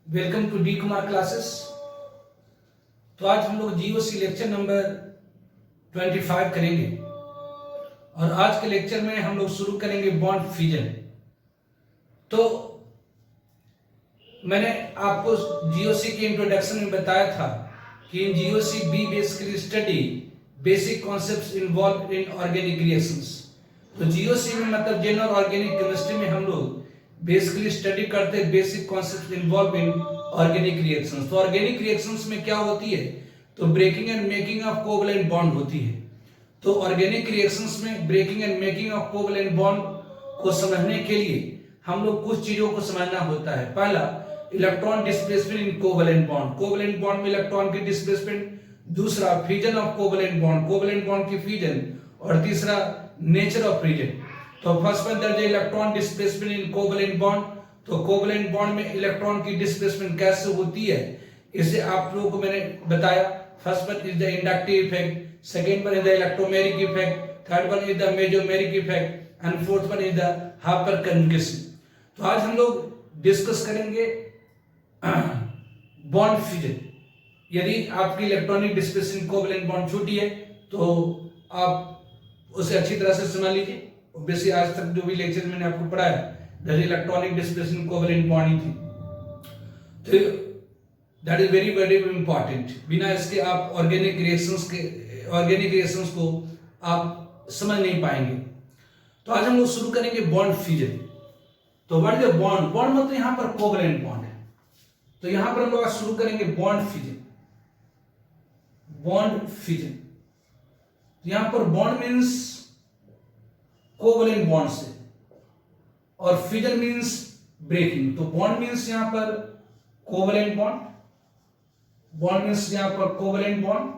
Welcome to D Kumar classes. तो आज हम लोग जीओसी लेक्चर नंबर 25 करेंगे और आज के लेक्चर में हम लोग शुरू करेंगे बॉन्ड फ्यूजन। तो मैंने आपको जीओसी के इंट्रोडक्शन में बताया था कि in GOC we basically study basic concepts involved in organic reactions. तो जीओसी में मतलब जनरल ऑर्गेनिक केमिस्ट्री में हम लोग बेसिकली स्टडी करते हैं basic concept involve in organic reactions. तो ऑर्गेनिक रिएक्शंस में क्या होती है, तो breaking and making of covalent bond होती है। तो ऑर्गेनिक रिएक्शंस में breaking and making of covalent bond को समझने के लिए हम लोग कुछ चीजों को समझना होता है। पहला, electron displacement in covalent bond, covalent bond में इलेक्ट्रॉन की डिस्प्लेसमेंट। दूसरा, fusion of covalent bond, covalent bond की फ्यूजन। और तीसरा, नेचर ऑफ फ्यूजन। तो फर्स्ट वन दर्ज electron displacement in covalent bond. तो कोवैलेंट बॉन्ड में इलेक्ट्रॉन की डिस्प्लेसमेंट कैसे होती है इसे आप लोगों को मैंने बताया। First one is the inductive effect, second one is the electromeric effect, third one is the mesomeric effect and fourth one is the hyper conjugation. तो आज हम लोग डिस्कस करेंगे बॉन्ड फ्यूजन। यदि आपकी इलेक्ट्रॉनिक डिस्प्लेसमेंट कोवैलेंट बॉन्ड छोटी है तो आप उसे अच्छी तरह से समझ लीजिए। बेसिक आज तक जो भी लेक्चर मैंने आपको पढ़ाया that electronic displacement covalent bond ही थी। तो that is very very important. बिना इसके आप ऑर्गेनिक रिएक्शंस को आप समझ नहीं पाएंगे। तो आज हम लोग शुरू करेंगे बॉन्ड फ्यूजन। तो व्हाट इज बॉन्ड? बॉन्ड मतलब यहां पर कोवैलेंट बॉन्ड है। तो यहां पर हम लोग आज शुरू करेंगे बॉन्ड फ्यूजन। बॉन्ड फ्यूजन, यहां पर बॉन्ड मीन्स कोवैलेंट बॉन्ड से और फ्यूजन मींस ब्रेकिंग। तो बॉन्ड मींस यहां पर कोवैलेंट बॉन्ड, बॉन्ड मींस यहां पर कोवैलेंट बॉन्ड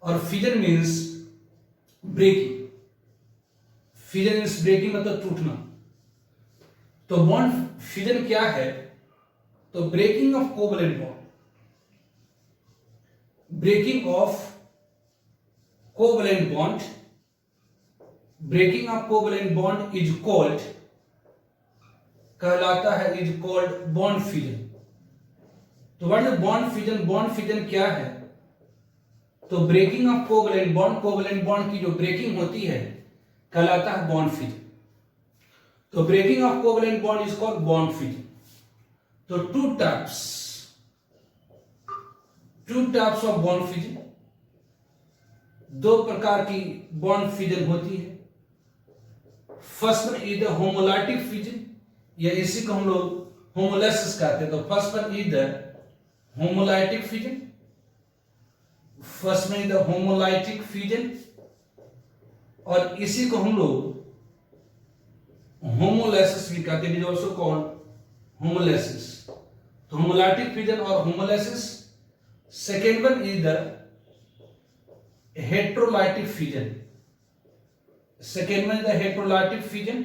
और fusion means breaking. Fusion means breaking मतलब टूटना। तो बॉन्ड फ्यूजन क्या है? तो breaking of covalent bond, breaking of covalent bond, breaking of covalent bond is called, कहलाता है, इज कॉल्ड बॉन्ड फ्यूजन। तो what is bond fusion? Bond fusion क्या है? तो breaking of covalent bond, covalent bond की जो ब्रेकिंग होती है कहलाता है बॉन्ड फ्यूजन। तो breaking of covalent bond is called bond fusion. तो two types of bond fusion, दो प्रकार की बॉन्ड फ्यूजन होती है। First one is the homolytic fusion, या इसी को हम लोग होमोलाइसिस कहते हैं। तो first one is the homolytic fusion, first one is the homolytic fusion और इसी को हम लोग होमोलाइसिस भी कहते हैं। It is also called homolysis. तो होमोलाइटिक फ्यूजन और homolysis. Second one is the heterolytic fusion, second one is the heterolytic fusion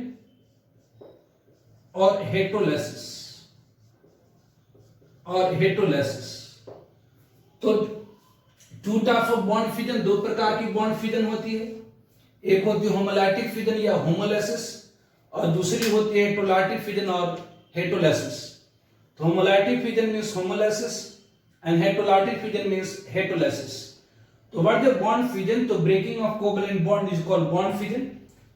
और हेटेरोलाइसिस तो two types of bond fusion, दो प्रकार की बॉन्ड फ्यूजन होती है। एक होती है होमोलाइटिक फ्यूजन या होमोलाइसिस और दूसरी होती है हेटेरोलाइटिक फ्यूजन और हेटेरोलाइसिस। तो homolytic fusion means homolysis and heterolytic fusion means heterolysis. तो व्हाट इज बॉन्ड फ्यूजन? तो breaking of covalent bond is called bond fusion.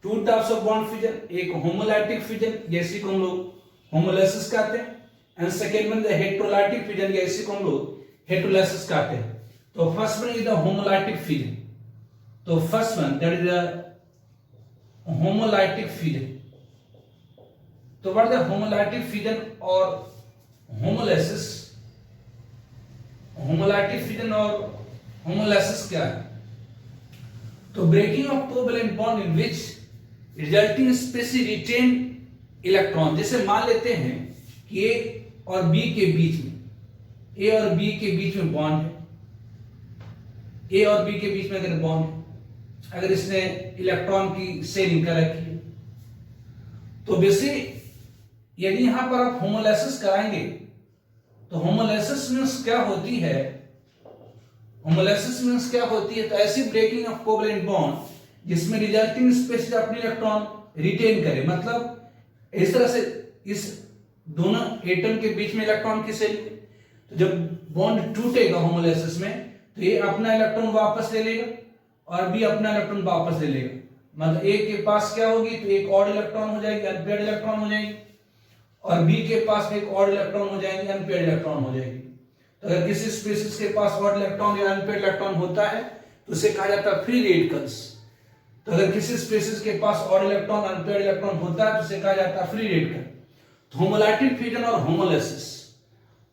Two types of bond fusion, एक होमोलाइटिक फ्यूजन, जैसे को हम लोग होमोलाइसिस कहते हैं, and second one the heterolytic fusion, जैसे को हम लोग हेटेरोलाइसिस कहते हैं। तो first one is the homolytic fusion. तो first one that is the homolytic fusion. तो what is the homolytic fusion और होमोलाइसिस? होमोलाइटिक फ्यूजन और होमोलाइसिस क्या है? तो breaking of covalent bond in which resulting specific retain electron. जैसे मान लेते हैं कि ए और बी के बीच में, ए और बी के बीच में बॉन्ड है, ए और बी के बीच में अगर बॉन्ड है, अगर इसने इलेक्ट्रॉन की शेयरिंग कर रखी है, तो बेसिक यदि यहां पर आप होमोलाइसिस कराएंगे तो होमोलाइसिस मींस क्या होती है? होमोलाइसिस मींस क्या होती है? तो ऐसी ब्रेकिंग ऑफ कोवैलेंट बॉन्ड जिसमें रिजल्टिंग स्पेसिस अपने इलेक्ट्रॉन रिटेन करे। मतलब इस तरह से इस दोनों एटम के बीच में इलेक्ट्रॉन किसे लिए, तो जब बॉन्ड टूटेगा होमोलाइसिस में तो ये अपना इलेक्ट्रॉन वापस ले लेगा और बी अपना इलेक्ट्रॉन वापस ले लेगा। मतलब ए के पास क्या होगी, तो एक और इलेक्ट्रॉन हो जाएगी, अनपेयर्ड इलेक्ट्रॉन हो जाएगी, और बी के पास एक और इलेक्ट्रॉन हो जाएगी, अनपेयर्ड इलेक्ट्रॉन हो जाएगी। तो अगर किसी स्पीशीज के पास और इलेक्ट्रॉन या अनपेयर्ड इलेक्ट्रॉन होता है तो उसे कहा जाता है फ्री रेडिकल्स। तो अगर किसी स्पीशीज के पास और इलेक्ट्रॉन अनपेयर्ड इलेक्ट्रॉन होता है तो उसे कहा जाता है फ्री रेडिकल। तो होमोलैटिक फ्यूजन और होमोलाइसिस,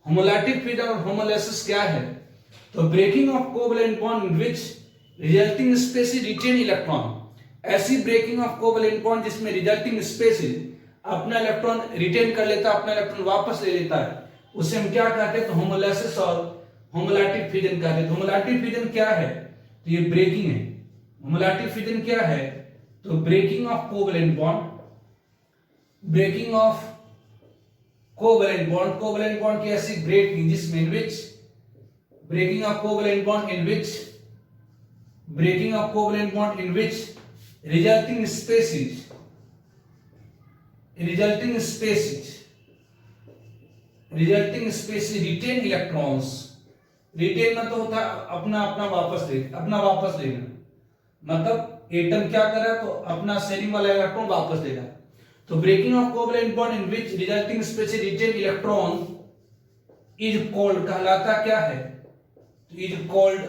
होमोलैटिक फ्यूजन और होमोलाइसिस क्या है, तो breaking of covalent bond in which resulting species retain electron, ऐसी ब्रेकिंग ऑफ कोवैलेंट बॉन्ड जिसमें रिजल्टिंग स्पीशीज अपना इलेक्ट्रॉन रिटेन कर लेता है, अपना इलेक्ट्रॉन वापस ले लेता है, उसे हम क्या कहते हैं, तो होमोलाइसिस और होमोलैटिक फ्यूजन कहते हैं। होमोलैटिक फ्यूजन क्या है, तो ये ब्रेकिंग है। होमोलैटिक फ्यूजन क्या है, तो breaking of covalent bond, breaking of covalent bond, covalent bond की ऐसी ब्रेकिंग जिसमें in which breaking of covalent bond in which breaking of covalent bond in which resulting species retain electrons, retain मतलब होता है अपना वापस लेना, मतलब एटम क्या कर रहा है, तो अपना शेयरिंग वाला इलेक्ट्रॉन वापस लेगा। तो breaking of covalent bond in which resulting species retain electron is called, कहलाता क्या है, तो is called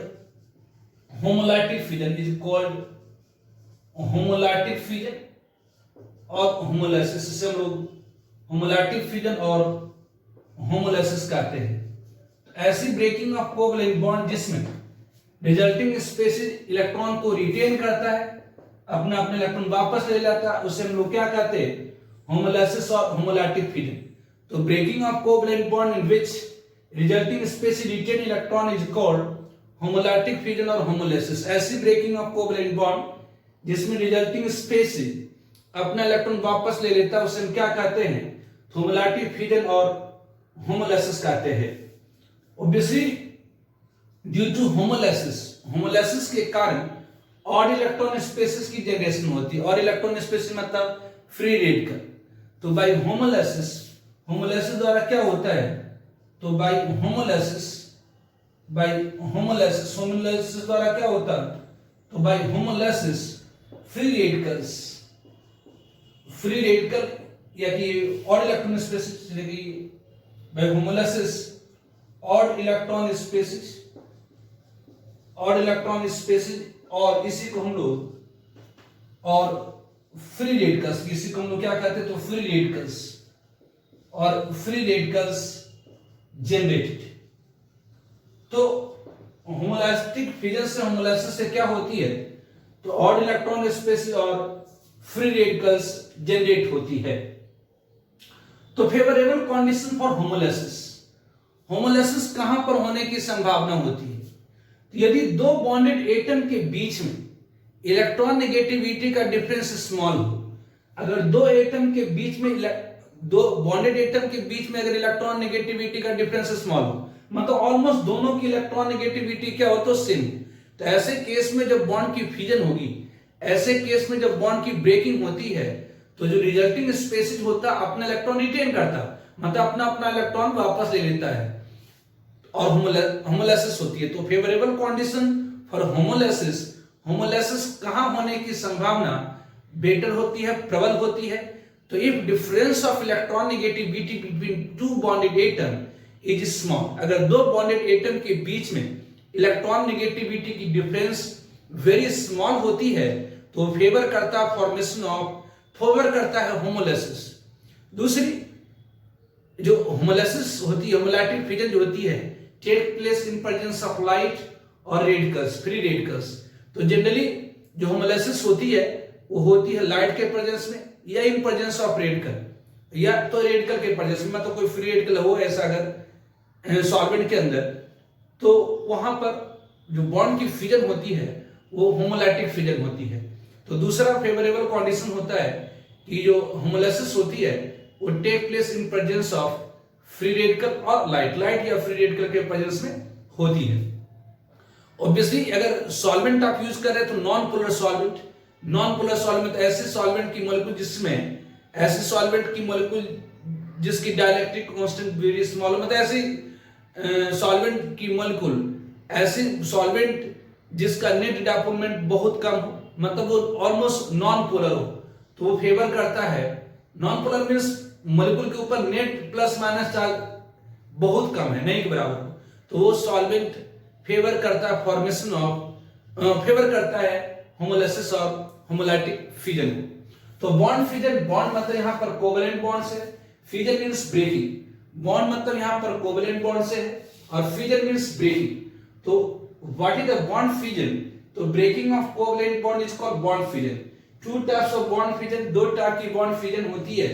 homolytic fusion, is called homolytic fusion और होमोलाइसिस। इसे हम लोग होमोलैटिक फ्यूजन और होमोलाइसिस कहते हैं। ऐसी ब्रेकिंग ऑफ कोवैलेंट बॉन्ड जिसमें रिजल्टिंग स्पीशीज इलेक्ट्रॉन को रिटेन करता है, अपना इलेक्ट्रॉन वापस ले जाता है, उसे हम लोग क्या कहते हैं, होमोलाइसिस और होमोलैटिक फ्यूजन। तो breaking of covalent bond in which resulting species retain electron is called homolytic fusion और होमोलाइसिस। ऐसी ब्रेकिंग ऑफ कोवैलेंट बॉन्ड जिसमें रिजल्टिंग स्पीशीज अपना इलेक्ट्रॉन वापस ले लेता है, उसे हम क्या कहते हैं, होमोलैटिक फ्यूजन और होमोलाइसिस कहते हैं। ऑब्वियसली ड्यू टू होमोलाइसिस के कारण ऑड इलेक्ट्रॉन स्पीशीज की जनरेशन होती है। और इलेक्ट्रॉन स्पीशीज मतलब फ्री रेडिकल। तो बाय होमोलाइसिस द्वारा क्या होता है, तो बाय होमोलाइसिस द्वारा क्या होता है, तो बाय होमोलाइसिस फ्री रेडिकल या कि odd electron species, by homolysis odd electron species और इसी को हम लोग और फ्री रेडिकल्स, इसी को हम लोग क्या कहते हैं, तो फ्री रेडिकल्स जनरेटेड। तो होमोलाइटिक फ्यूजन से होमोलाइसिस से क्या होती है, तो ऑड इलेक्ट्रॉन स्पीशीज और फ्री रेडिकल्स जनरेट होती है। तो फेवरेबल कंडीशन फॉर होमोलाइसिस कहां पर होने की संभावना होती है, तो यदि दो बॉन्डेड एटम के बीच में इलेक्ट्रॉन नेगेटिविटी का डिफरेंस स्मॉल हो। अगर दो बॉन्डेड एटम के बीच में अगर इलेक्ट्रॉन नेगेटिविटी का डिफरेंस स्मॉल हो, मतलब ऑलमोस्ट दोनों की इलेक्ट्रॉन नेगेटिविटी क्या हो, तो सेम, तो ऐसे केस में जब बॉन्ड की फ्यूजन होगी, ऐसे केस में जब बॉन्ड की ब्रेकिंग होती है, तो जो रिजल्टिंग स्पीशीज होता है अपना इलेक्ट्रॉन रिटेन करता, मतलब अपना इलेक्ट्रॉन वापस ले लेता है और होमोलाइसिस होती है। तो फेवरेबल कंडीशन फॉर होमोलाइसिस कहां होने की संभावना बेटर होती है, प्रबल होती है, तो if difference of electron negativity between two bonded atom is small, अगर दो बॉन्डेड एटम के बीच में इलेक्ट्रॉन नेगेटिविटी की डिफरेंस वेरी स्मॉल होती है, तो फेवर करता है होमोलाइसिस। दूसरी जो होमोलाइसिस होती है, होमोलैटिक फ्यूजन जो होती है, take place in presence of light और रेडिकल्स, फ्री रेडिकल्स। तो जनरली जो होमोलाइसिस होती है वो होती है लाइट के प्रेजेंस में या इन प्रेजेंस ऑफ रेडिकल, या तो रेडिकल के प्रेजेंस में, मतलब कोई फ्री रेडिकल हो ऐसा अगर सॉल्वेंट के अंदर, तो वहां पर जो बॉन्ड की फ्यूजन होती है वो होमोलैटिक फ्यूजन होती है। तो दूसरा फेवरेबल कंडीशन होता है कि जो होमोलाइसिस होती है वो take place in presence of free radical और लाइट या फ्री रेडिकल के प्रेजेंस में होती है। ऑब्वियसली अगर सॉल्वेंट आप यूज कर रहे हैं तो नॉन पोलर सॉल्वेंट ऐसे सॉल्वेंट की मॉलिक्यूल जिसमें ऐसे सॉल्वेंट की मॉलिक्यूल जिसकी डाइलेक्ट्रिक कांस्टेंट वेरी स्मॉल, मतलब ऐसी सॉल्वेंट की मॉलिक्यूल, ऐसी सॉल्वेंट जिसका नेट डिवेलपमेंट बहुत कम हो, मतलब वो ऑलमोस्ट नॉन पोलर हो, तो वो फेवर करता है। नॉन पोलर मीन्स मॉलिक्यूल के ऊपर नेट प्लस माइनस चार्ज बहुत कम है, नहीं के बराबर हो, तो वो सॉल्वेंट फेवर करता है फॉर्मेशन ऑफ, फेवर करता है होमोलाइसिस और होमोलाइटिक फ्यूजन को। तो बॉन्ड फ्यूजन, बॉन्ड मतलब यहां पर कोवेलेंट बॉन्ड से, फ्यूजन मींस ब्रेकिंग। बॉन्ड मतलब यहां पर कोवेलेंट बॉन्ड से है और फ्यूजन मींस ब्रेकिंग। तो what is the bond fusion? तो breaking of covalent bond is called bond fusion. Two types of bond fusion, दो टाइप की बॉन्ड फ्यूजन होती है,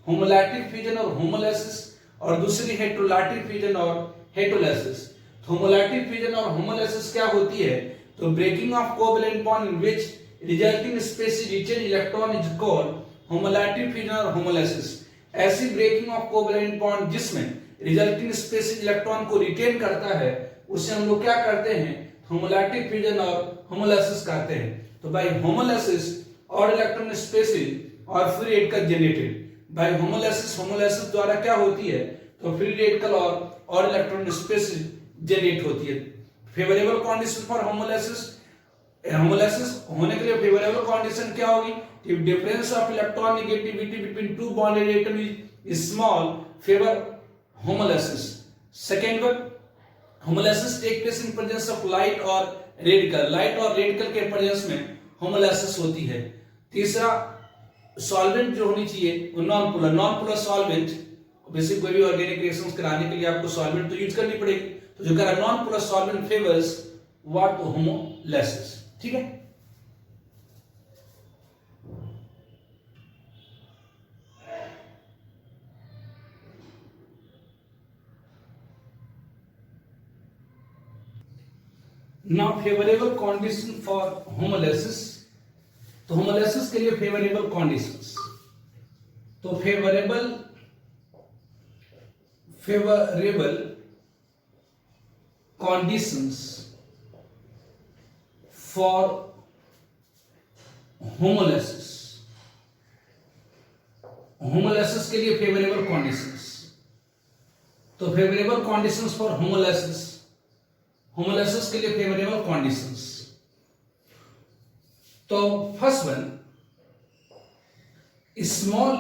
होमोलाइटिक फ्यूजन और होमोलाइसिस, और दूसरी हेटेरोलाइटिक फ्यूजन और हेटेरोलाइसिस। होमोलाइटिक फ्यूजन और होमोलाइसिस क्या होती है? तो breaking of covalent bond in which resulting species retain electron is called homolytic fusion और होमोलाइसिस। ऐसी ब्रेकिंग ऑफ कोवेलेंट बॉन्ड जिसमें रिजल्टिंग स्पेसिस इलेक्ट्रॉन को रिटेन करता है, उसे हम लोग क्या करते हैं? होमोलाइटिक फ्यूजन और होमोलाइसिस कहते हैं। तो बाय होमोलाइसिस और इलेक्ट्रॉन स्पेसिस और free radical generated. By homolysis, homolysis द्वारा क्या होती है? तो फ्री रेडिकल और इलेक्ट्रॉन स्पेसिस जनरेट होती है। Favourable condition for homolysis, homolysis होने के लिए फेवरेबल कंडीशन क्या होगी? If difference of electron negativity between two bonded atom is small, favour homolysis. Second one, homolysis take place in presence of light और radical, light और radical के presence में homolysis होती है। तीसरा, सॉल्वेंट जो होनी चाहिए वो non polar, non polar solvent, basic कोई भी ऑर्गेनिक रिएक्शंस कराने के लिए आपको सॉल्वेंट तो यूज करनी पड़ेगी, तो जो करा non polar solvent favours what? Homolysis. ठीक है। Now favourable condition for homolysis. तो होमोलाइसिस के लिए फेवरेबल कंडीशंस, तो favourable conditions for homolysis, homolysis के लिए फेवरेबल कंडीशंस। तो favourable conditions for homolysis, homolysis के लिए फेवरेबल कंडीशंस। तो first one, small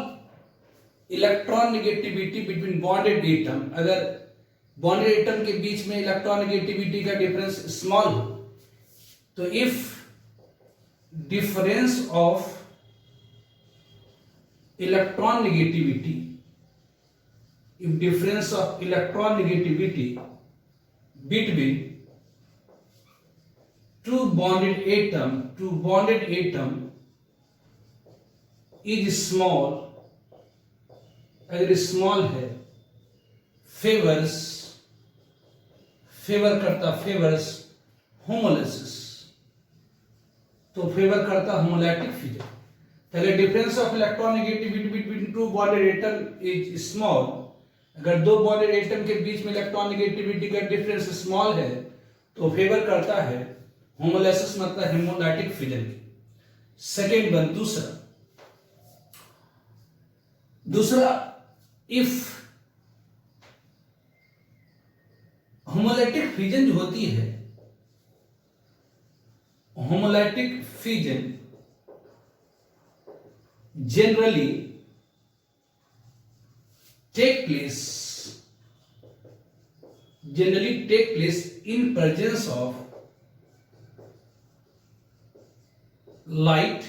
electron negativity between bonded atom. अगर बॉन्डेड एटम के बीच में इलेक्ट्रॉन नेगेटिविटी का डिफरेंस स्मॉल हो, तो if difference of electron negativity, if difference of electron negativity between two bonded atom is small, अगर small है, favours homolysis, तो फेवर करता होमोलाइटिक फ्यूजन। अगर difference of electron negativity between two bonded atom is small, अगर दो bonded atom के बीच में इलेक्ट्रॉन नेगेटिविटी का डिफरेंस स्मॉल है, तो फेवर करता है होमोलाइसिस, मतलब होमोलाइटिक फ्यूजन की। सेकेंड वन, दूसरा इफ होमोलाइटिक फ्यूजन जो होती है, homolytic fusion generally take place in presence of light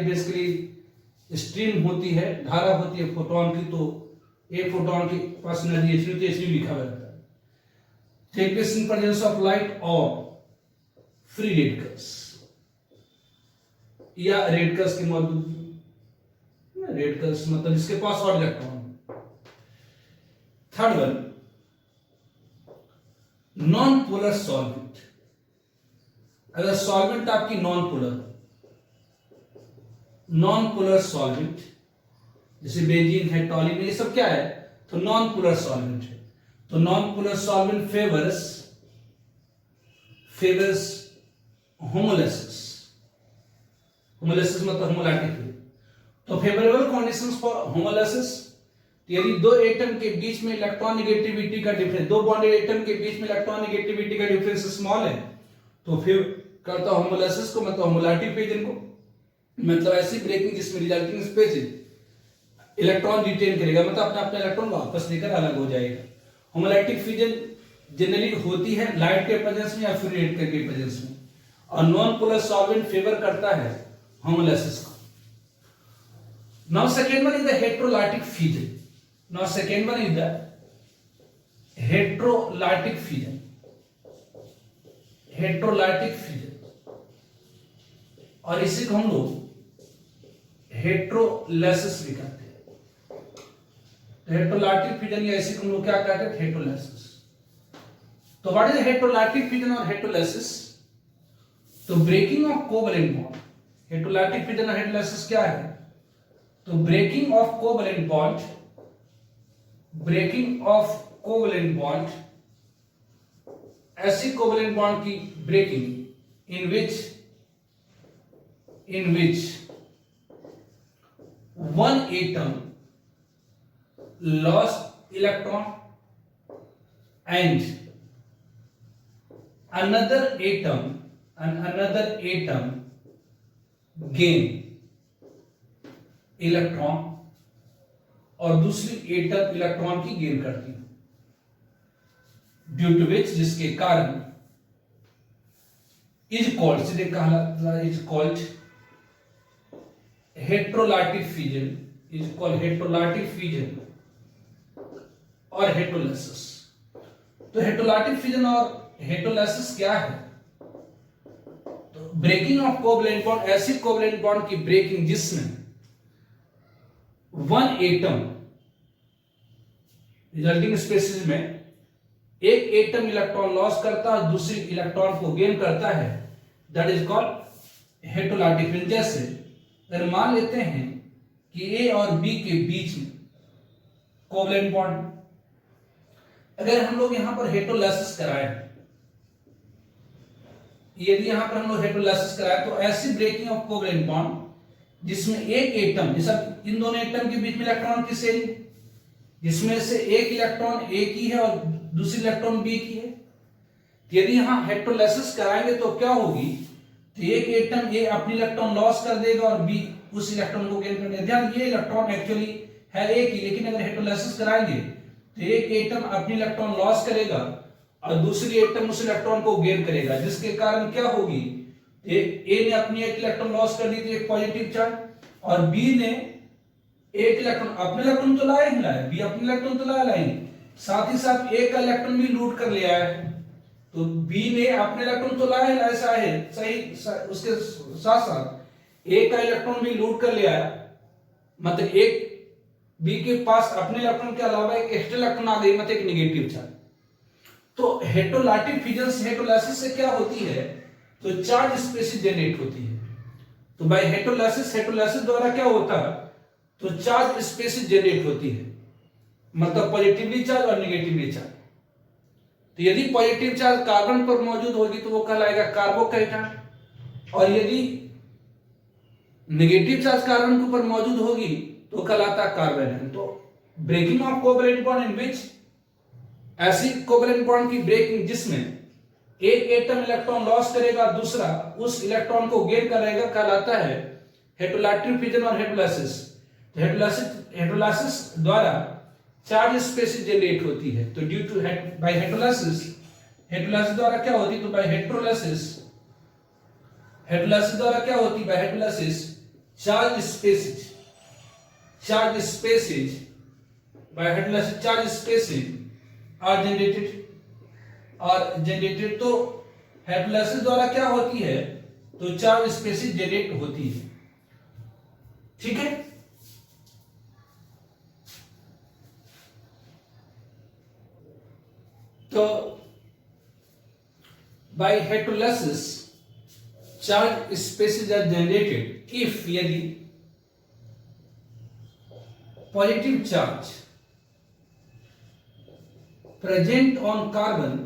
basically stream होती है, धारा होती है फोटोन की, तो एक फोटोन के पास एनर्जी एच लिखा हुआ रहता है। Take place in presence of light और फ्री रेडिकल्स, या रेडिकल्स की मौजूदगी, रेडिकल्स मतलब जिसके पास और electron. Third one, non polar solvent. अगर सॉल्वेंट आपकी नॉन पोलर सॉल्वेंट, जैसे बेंजीन है, टॉलिन है, ये सब क्या है? तो नॉन पोलर सॉल्वेंट है। तो non polar solvent favours homolysis, homolysis मतलब होमोलाइटिक फ्यूजन। तो फेवरेबल कंडीशंस फॉर होमोलाइसिस, यदि दो एटम के बीच में इलेक्ट्रॉन नेगेटिविटी का डिफरेंस, दो बॉन्डेड एटम के बीच में इलेक्ट्रॉन नेगेटिविटी का डिफरेंस स्मॉल है, तो फिर करता होमोलाइसिस को, मतलब होमोलैटिक फ्यूजन को, मतलब ऐसी ब्रेकिंग जिसमें रिजल्टिंग स्पेसिस इलेक्ट्रॉन रिटेन करेगा, मतलब अपना अपना इलेक्ट्रॉन वापस लेकर अलग हो जाएगा। होमोलैटिक फ्यूजन जनरली होती है लाइट के प्रेजेंस में या फिर रेड के प्रेजेंस में, और नॉन पोलर सॉल्वेंट फेवर करता है होमोलाइसिस को। Now second one is the heterolytic fusion. Now second one is the heterolytic fusion. Heterolytic fusion, और इसी को हम लोग हेटेरोलाइसिस भी कहते हैं। हेटेरोलाइटिक फ्यूजन या इसी को हम लोग क्या कहते हैं, हेटेरोलाइसिस। तो व्हाट इज हेटेरोलाइटिक फ्यूजन और हेटेरोलाइसिस? तो breaking of covalent bond, heterolytic fusion और हेटेरोलाइसिस क्या है? तो breaking of covalent bond, breaking of covalent bond, ऐसी कोवैलेंट बॉन्ड की breaking in which one atom lost electron and another atom gain electron, और दूसरी एटम इलेक्ट्रॉन की gain करती है, ड्यू टू विच, जिसके कारण इज कॉल्ड, सीधे कहा is called heterolytic fusion, is called heterolytic fusion और हेटेरोलाइसिस। तो हेटेरोलाइटिक फ्यूजन और हेटेरोलाइसिस क्या है? तो ब्रेकिंग ऑफ कोवैलेंट बॉन्ड, ऐसी कोवैलेंट बॉन्ड की ब्रेकिंग जिसमें वन एटम रिजल्टिंग स्पेसिस में एक एटम इलेक्ट्रॉन लॉस करता है, दूसरी इलेक्ट्रॉन को गेन करता है, that is called heterolytic fusion. जैसे अगर मान लेते हैं कि ए और बी के बीच में कोवैलेंट बॉन्ड, अगर हम लोग यहां पर हेटेरोलाइसिस कराएं, यदि यहां पर हम लोग हेटेरोलाइसिस कराएं, तो ऐसी ब्रेकिंग ऑफ कोवैलेंट बॉन्ड जिसमें एक एटम, जैसा इन दोनों एटम के बीच में इलेक्ट्रॉन की शेयरिंग, जिसमें से एक इलेक्ट्रॉन ए की है और दूसरी इलेक्ट्रॉन बी की है, यदि यहां हेटेरोलाइसिस कराएंगे तो क्या होगी? तो एक एटम ए अपनी इलेक्ट्रॉन लॉस कर देगा और बी उस इलेक्ट्रॉन को गेन कर देगा। ध्यान, ये इलेक्ट्रॉन एक्चुअली है ए की, लेकिन अगर हेटेरोलाइसिस कराएंगे तो एक एटम अपनी इलेक्ट्रॉन लॉस करेगा और दूसरी एटम उस इलेक्ट्रॉन को गेन करेगा, जिसके कारण क्या होगी? ए ने अपनी एक इलेक्ट्रॉन लॉस कर दी थी, एक पॉजिटिव चार्ज, और बी ने एक इलेक्ट्रॉन, अपने इलेक्ट्रॉन तो लाया ही लाया, बी अपने इलेक्ट्रॉन तो लाया ही, साथ ही साथ एक का इलेक्ट्रॉन भी लूट कर ले आया है। तो बी ने अपने इलेक्ट्रॉन तो लाया ही ऐसा है सही, उसके साथ साथ एक का इलेक्ट्रॉन भी लूट कर ले आया, मतलब एक बी के पास अपने इलेक्ट्रॉन के अलावा एक एक्स्ट्रा इलेक्ट्रॉन आ गई, मतलब एक नेगेटिव चार्ज। तो हेटेरोलाइटिक फ्यूजन से, हेटेरोलाइसिस से क्या होती है? तो चार्ज स्पेसिस जनरेट होती है। तो बाय हेटेरोलाइसिस, हेटेरोलाइसिस द्वारा क्या होता है? तो चार्ज स्पेसिस जनरेट होती है, मतलब पॉजिटिवली चार्ज और नेगेटिवली चार्ज। तो यदि पॉजिटिव चार्ज कार्बन पर मौजूद होगी तो वो कहलाएगा कार्बोकैटायन, और यदि नेगेटिव चार्ज कार्बन के ऊपर मौजूद होगी तो कहलाता है कार्बोनाइन। तो breaking of covalent bond in which, ऐसी कोवैलेंट बॉन्ड की ब्रेकिंग जिसमें एक एटम इलेक्ट्रॉन लॉस करेगा, दूसरा उस इलेक्ट्रॉन को गेन करेगा, कहलाता है हेटेरोलाइटिक फ्यूजन और हेटेरोलाइसिस। तो हेटेरोलाइसिस द्वारा चार्ज स्पेसिस जनरेट होती है। तो ड्यू टू बाय हेटेरोलाइसिस, हेटेरोलाइसिस द्वारा क्या होती? तो बाय हेटेरोलाइसिस, हेटेरोलाइसिस द्वारा क्या होती? By heterolysis charge species, charge species, by heterolysis charge species are generated, और जनरेटेड। तो हेटेरोलाइसिस द्वारा क्या होती है? तो चार्ज स्पेसिस जनरेट होती है, ठीक है। तो by heterolysis charge species are generated if, यदि positive charge present on carbon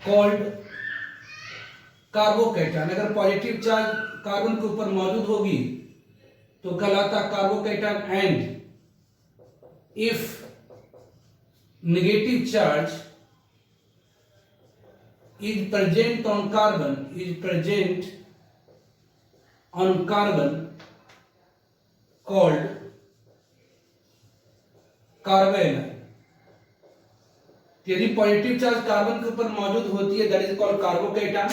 called carbocation. अगर पॉजिटिव चार्ज कार्बन के ऊपर मौजूद होगी तो कहलाता carbocation, and if negative charge is present on carbon called carbanion. यदि पॉजिटिव चार्ज कार्बन के ऊपर मौजूद होती है दैट इज कॉल्ड कार्बोकैटायन,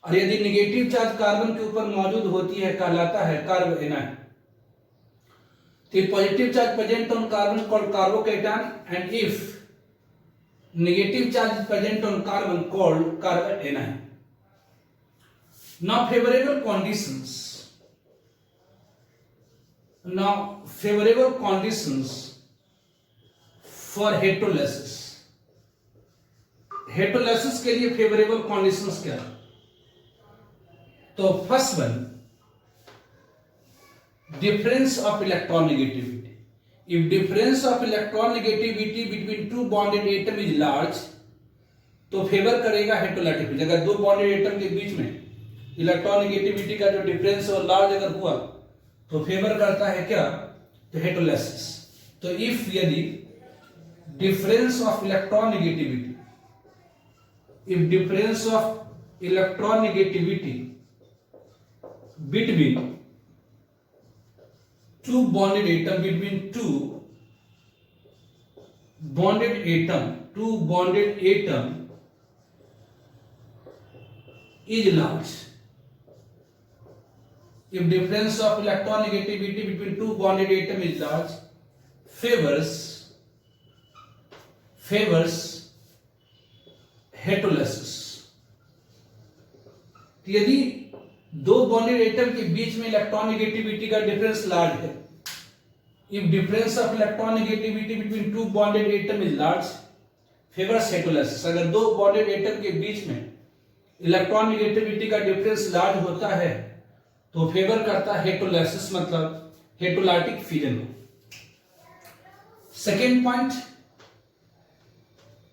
और यदि नेगेटिव चार्ज कार्बन के ऊपर मौजूद होती है कहलाता है कार्बोनाइन। तो positive charge present on carbon called carbocation, and if negative charge is present on carbon called carbanion. Now favorable conditions for heterolysis. हेटेरोलाइसिस के लिए फेवरेबल कंडीशंस क्या है? तो first one, difference of electron negativity. If difference of electron negativity between two bonded atom is large, तो favour करेगा हेटेरोलाइटिक fission. अगर दो bonded atom के बीच में इलेक्ट्रॉन नेगेटिविटी का जो डिफरेंस है लार्ज अगर हुआ तो फेवर करता है क्या? तो हेटेरोलाइसिस. तो इफ यदि difference of electron negativity, if difference of electron negativity between two bonded atom, between two bonded atom is large. If difference of electron negativity between two bonded atom is large, favors heterolysis. यदि दो bonded atom के बीच में electron negativity का difference large है, if difference of electron negativity between two bonded atom is large, favours heterolysis. अगर दो bonded atom के बीच में इलेक्ट्रॉन नेगेटिविटी का डिफरेंस लार्ज होता है तो फेवर करता है हेटेरोलाइसिस, मतलब हेटेरोलाइटिक फ्यूजन. सेकेंड पॉइंट,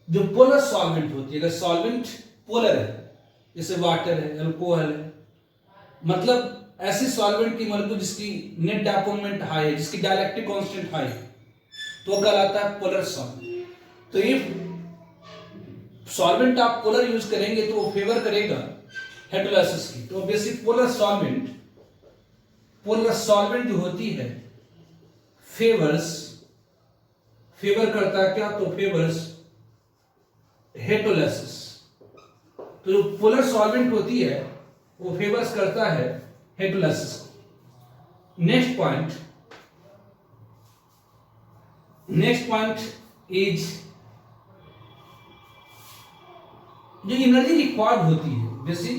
जो पोलर सॉल्वेंट होती है, अगर सॉल्वेंट पोलर है जैसे वाटर है, अल्कोहल है, मतलब ऐसी सॉल्वेंट की मॉलिक्यूल जिसकी नेट डायपोलमेंट हाई है, जिसकी डाइलेक्ट्रिक कांस्टेंट हाई है, तो कहलाता है पोलर सॉल्वेंट. तो इफ सॉल्वेंट आप पोलर यूज करेंगे तो वो फेवर करेगा हेटेरोलाइसिस की. तो बेसिक पोलर सॉल्वेंट जो होती है फेवर करता है क्या? तो फेवर्स हेटेरोलाइसिस. तो जो पोलर सॉल्वेंट होती है वो फेवर्स करता है हेटेरोलाइसिस. नेक्स्ट पॉइंट इज जो एनर्जी रिक्वायर्ड होती है, जैसे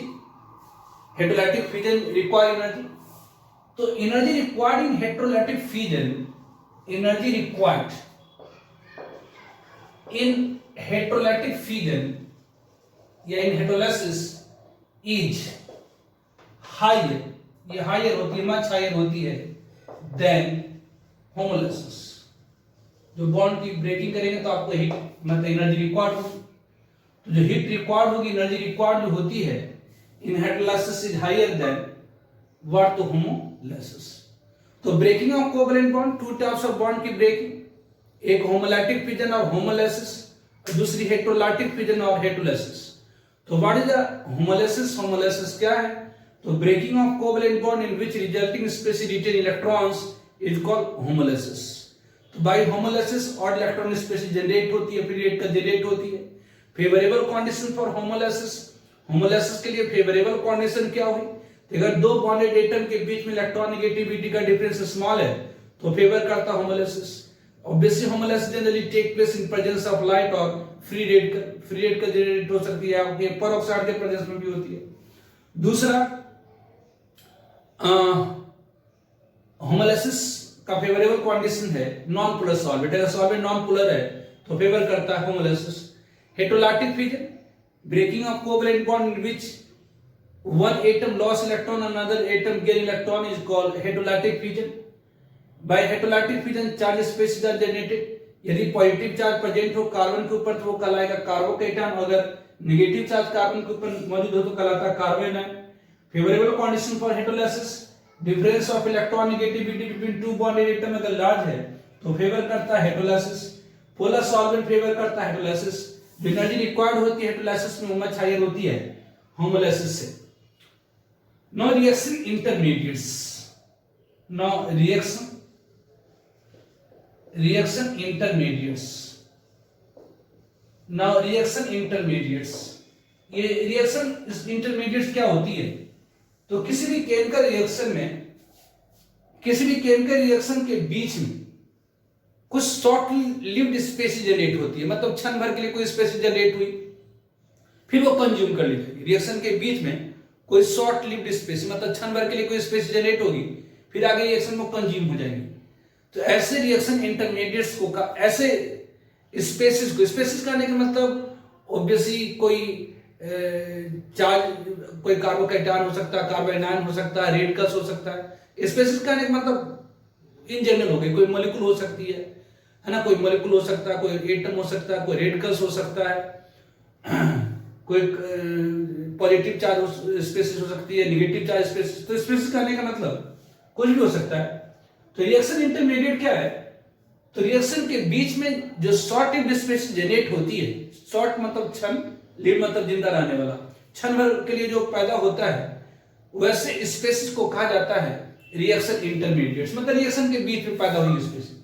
हेटेरोलाइटिक फ्यूजन रिक्वायर एनर्जी. तो energy required in heterolytic fusion, energy required in heterolytic fusion या इन हेटेरोलाइसिस इज हायर, ये हायर होती है, मच हायर होती है देन होमोलाइसिस. जो बॉन्ड की ब्रेकिंग करेंगे तो आपको हीट मतलब एनर्जी रिक्वायर्ड होगी. तो जो हीट रिक्वायर्ड होगी, एनर्जी रिक्वायर्ड जो होती है in heterolysis is higher than what? तो होमोलाइसिस. तो breaking of covalent bond, two types of bond की ब्रेकिंग, एक होमोलाइटिक फ्यूजन और होमोलाइसिस, और दूसरी हेटेरोलाइटिक फ्यूजन और हेटेरोलाइसिस. तो what is the homolysis? Homolysis क्या है? तो breaking of covalent bond in which resulting species retain electrons is called homolysis. तो बाय होमोलाइसिस और इलेक्ट्रॉन स्पेसीज जनरेट होती है, फ्री रेड का जनरेट होती है. Favourable condition for homolysis, homolysis के लिए फेवरेबल कंडीशन क्या हुई? अगर दो बॉन्डेड एटम के बीच में इलेक्ट्रॉन नेगेटिविटी का डिफरेंस स्मॉल है तो फेवर करता homolysis. Obviously homolysis generally take place in presence of light और फ्री रेड का जनरेट हो सकती है, आपके पेरोक्साइड के प्रेजेंस में भी होती है. दूसरा, होमोलाइसिस का फेवरेबल कंडीशन है नॉन पोलर सॉल्वेंट. अगर सॉल्वेंट नॉन पोलर है तो फेवर करता है homolysis. Heterolytic fusion, breaking of covalent bond in which one atom loss electron, another atom gain electron is called heterolytic fusion. By heterolytic fusion charge species are generated. यदि positive charge present हो carbon के ऊपर तो वो कहलाएगा carbocation, अगर negative charge carbon के ऊपर मौजूद हो तो कहलाता है carbon ion. Favourable condition for hydrolysis, difference of electron negativity between two bonded atom अगर लार्ज है तो फेवर करता है हाइड्रोलाइसिस। पोलर सॉल्वेंट फेवर करता है हाइड्रोलाइसिस। जो एनर्जी रिक्वायर्ड होती है हाइड्रोलाइसिस में वो मच हायर होती है होमोलाइसिस से। Now reaction intermediates, now reaction intermediates, now reaction intermediates. ये रिएक्शन इंटरमीडिएट्स क्या होती है? तो किसी भी केमिकल रिएक्शन के बीच में कुछ शॉर्ट लिव्ड स्पेसीज जनरेट होती है, मतलब क्षण भर के लिए कोई स्पेसीज जनरेट हुई फिर वो कंज्यूम कर ली जाएगी। रिएक्शन के बीच में कोई शॉर्ट लिव्ड स्पेसीज, मतलब क्षण भर के लिए कोई स्पेसीज जनरेट होगी फिर आगे रिएक्शन में कंज्यूम हो जाएंगी। तो ऐसे रिएक्शन इंटरमीडिएट्स को ऐसे स्पेसीज कहने का मतलब ऑब्वियसली कोई चार्ज, कोई कार्बोकैटायन हो सकता है, कार्बोनाइन हो सकता है, रेडिकल्स हो सकता है। स्पेसीज कहने का मतलब इन जनरल हो गई, कोई मॉलिक्यूल हो सकती है ना, कोई मॉलिक्यूल हो सकता है, कोई एटम हो सकता है, कोई रेडिकल्स हो सकता है, कोई पॉजिटिव चार्ज स्पेसीज हो सकती है, नेगेटिव चार्ज स्पेसीज। तो स्पेसीज कहने का मतलब कुछ भी हो सकता है। तो रिएक्शन इंटरमीडिएट क्या है? तो रिएक्शन के बीच में जो शॉर्ट लिव्ड स्पेसीज जनरेट होती है, शॉर्ट मतलब क्षण, लिव मतलब जिंदा रहने वाला, क्षण भर के लिए जो पैदा होता है वैसे स्पेसीज को कहा जाता है रिएक्शन इंटरमीडिएट्स, मतलब रिएक्शन के बीच में पैदा हुई स्पेसीज।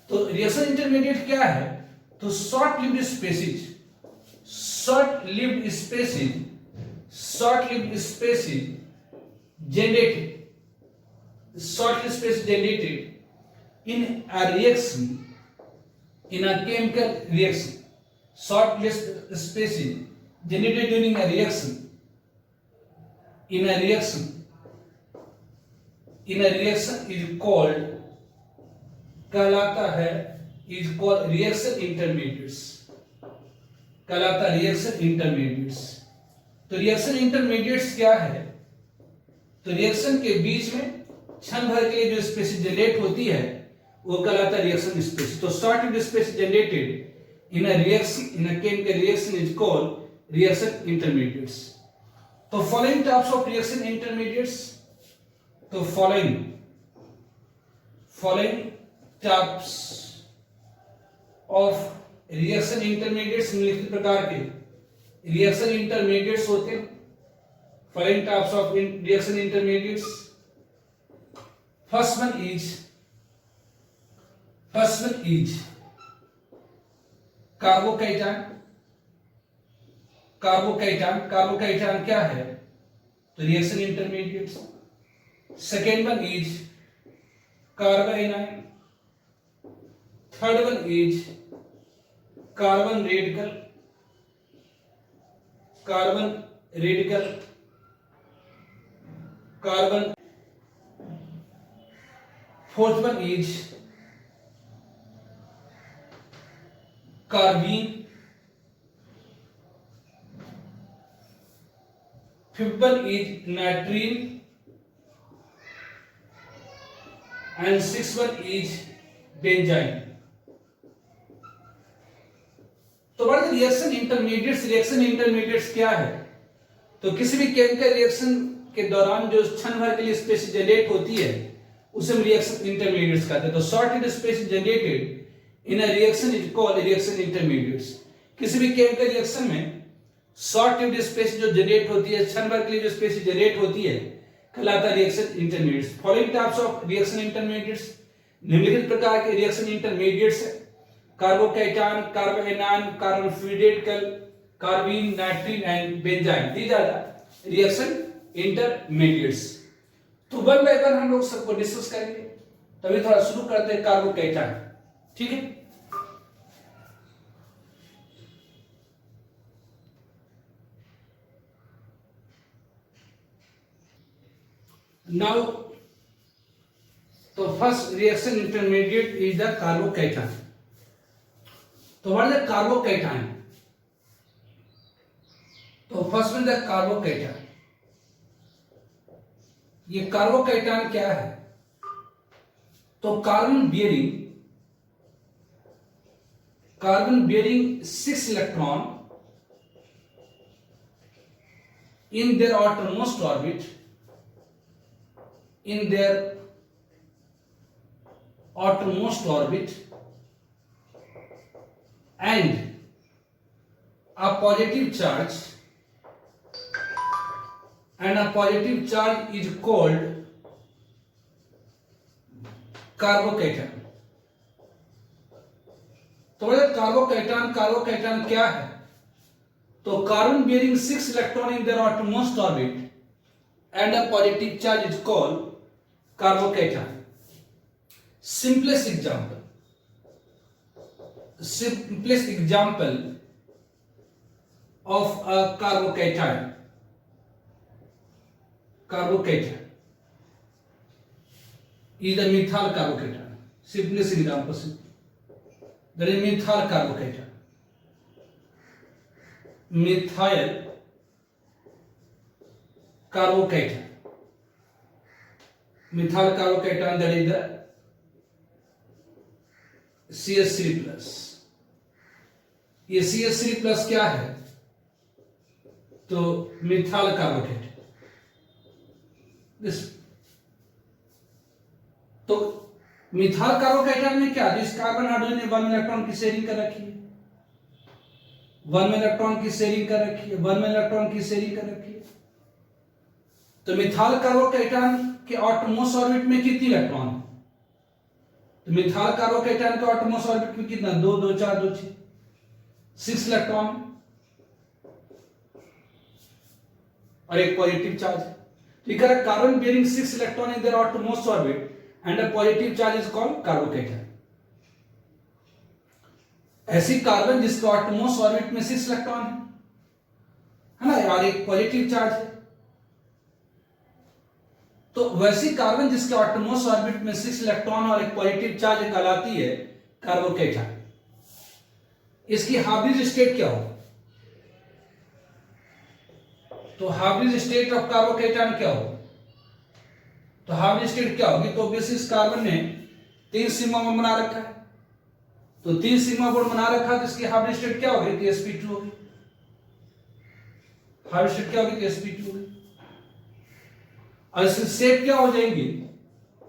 तो रिएक्शन इंटरमीडिएट क्या है? तो short lived species generated in a reaction, in a chemical reaction. Short-lived species generated during a reaction, in a reaction is called, कहलाता है, is called reaction intermediates, कहलाता है reaction intermediates। तो reaction intermediates क्या है? तो रिएक्शन के बीच में क्षण भर के लिए जो स्पेसीज जनरेट होती है वो कहलाता है रिएक्शन स्पेसीज। तो short lived species generated in a reaction, in a chemical reaction is called reaction intermediates. तो following types of reaction intermediates, तो following types of reaction intermediates निम्नलिखित प्रकार के रिएक्शन इंटरमीडिएट्स होते हैं। Following types of reaction intermediates, first one is carbocation. Carbocation क्या है? तो reaction intermediates. Second one is carbanion. Third one is carbon radical, carbon. Fourth one is carbene. Fifth one is नाइट्रीन and sixth one is benzene. तो बड़े reaction intermediates क्या है? तो किसी भी केमिकल रिएक्शन के दौरान जो क्षण भर के लिए स्पेसीज जनरेट होती है उसे हम रिएक्शन इंटरमीडिएट्स कहते हैं। तो short lived species generated in a reaction is called reaction intermediates. किसी भी केमिकल रिएक्शन में शॉर्ट लिव्ड स्पेसीज जो जनरेट होती है, क्षण भर के लिए जो स्पेसीज जनरेट होती है, कहलाता है reaction intermediates. Following types of reaction intermediates, निम्नलिखित प्रकार के रिएक्शन इंटरमीडिएट्स है। कार्बोकैटायन, कार्बोनाइन, कार्बोफिडेटकल, carbene, nitrene and benzyne. These are the reaction intermediates. तो वन बाय वन हम लोग सबको डिस्कस करेंगे। तभी थोड़ा शुरू करते हैं कार्बोकैटायन, ठीक है। नाउ तो first reaction intermediate is the carbocation. तो व्हाट इज द कार्बोकैटायन? तो फर्स्ट वन द कार्बोकैटायन। ये कार्बोकैटायन क्या है? तो carbon bearing 6 electron in their outermost orbit, in their outermost orbit, and a positive charge, and a positive charge is called carbocation. तो carbocation क्या है? तो carbon bearing 6 electron in their outermost orbit and a positive charge is called carbocation. Simplest example of a carbocation is the methyl carbocation. Simplest example, that is methyl carbocation. Methyl carbocation. Methyl carbocation, that is the CH3 plus. ये CH3 plus क्या है? तो methyl कार्बोकेट। तो methyl carbocation में क्या, जिस carbon hydrogen ने 1 electron की शेयरिंग कर रखी है, 1 इलेक्ट्रॉन की शेयरिंग कर रखी है, 1 इलेक्ट्रॉन की शेयरिंग कर रखी है। तो मिथाइल कार्बोकेटायन के आउटरमोस्ट ऑर्बिट में कितनी इलेक्ट्रॉन है? तो मिथाइल कार्बोकेटायन के आउटरमोस्ट ऑर्बिट में कितना, 2 2 4 2 6 6 इलेक्ट्रॉन और एक पॉजिटिव चार्ज है। ठीक है, carbon bearing 6 electron in their outermost orbit and a positive charge is called carbocation. ऐसी कार्बन जिसके आउटरमोस्ट ऑर्बिट में 6 इलेक्ट्रॉन है ना, और एक पॉजिटिव चार्ज है, तो वैसी कार्बन जिसके आउटरमोस्ट ऑर्बिट में 6 इलेक्ट्रॉन और एक पॉजिटिव चार्ज कहलाती है कार्बोकेटायन। इसकी हाइब्रिड स्टेट क्या हो? तो हाइब्रिड स्टेट ऑफ कार्बोकेटायन क्या हो? तो हाइब्रिड स्टेट क्या होगी? तो बेसिस कार्बन ने 3 सिग्मा बॉन्ड बना रखा है, तो 3 सिग्मा बॉन्ड बना रखा है, तो इसकी हाइब्रिड स्टेट क्या होगी? तो sp2 होगी। हाइब्रिड स्टेट क्या होगी? तो sp2 होगी। और इसकी शेप क्या हो जाएगी?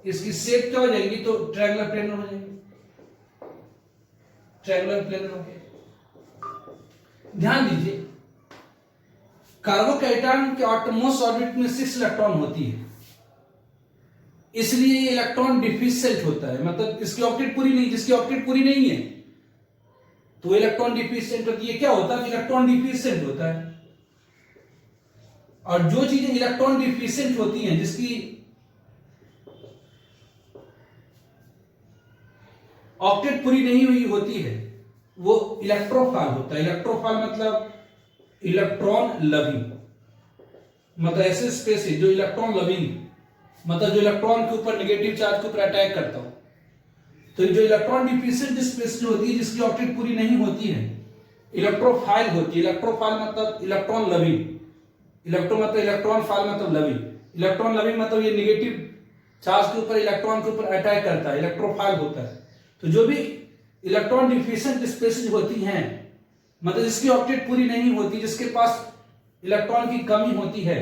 इसकी शेप क्या हो जाएगी? तो ट्रायंगुलर प्लेनर हो जाएगी, ट्रायंगुलर प्लेनर हो गया। ध्यान दीजिए, कार्बोकेटायन के आउटरमोस्ट ऑर्बिट में 6 इलेक्ट्रॉन होती है, इसलिए ये इलेक्ट्रॉन डिफिशिएंट होता है, मतलब इसकी ऑक्टेट पूरी नहीं, जिसकी ऑक्टेट पूरी नहीं है तो इलेक्ट्रॉन डिफिशिएंट होती है। क्या होता है? इलेक्ट्रॉन डिफिशिएंट होता है। और जो चीजें इलेक्ट्रॉन डिफिशिएंट होती हैं, जिसकी ऑक्टेट पूरी नहीं हुई होती है, वो इलेक्ट्रोफाइल होता है। इलेक्ट्रोफाइल मतलब इलेक्ट्रॉन लविंग, मतलब ऐसे स्पेसिस जो इलेक्ट्रॉन लविंग, मतलब जो इलेक्ट्रॉन के ऊपर नेगेटिव चार्ज के ऊपर अटैक करता हो। तो जो इलेक्ट्रॉन डिफिशिएंट स्पेसिस होती है, जिसकी ऑक्टेट पूरी नहीं होती है, इलेक्ट्रोफाइल होती है। इलेक्ट्रोफाइल मतलब इलेक्ट्रॉन लविंग, इलेक्ट्रो मतलब इलेक्ट्रॉन, फाइल मतलब लविंग। इलेक्ट्रॉन लविंग मतलब ये नेगेटिव चार्ज के ऊपर इलेक्ट्रॉन के ऊपर अटैक करता है, इलेक्ट्रोफाइल होता है। तो जो भी इलेक्ट्रॉन डिफिशिएंट स्पेसिस होती हैं, मतलब जिसकी ऑक्टेट पूरी नहीं होती, जिसके पास इलेक्ट्रॉन की कमी होती है,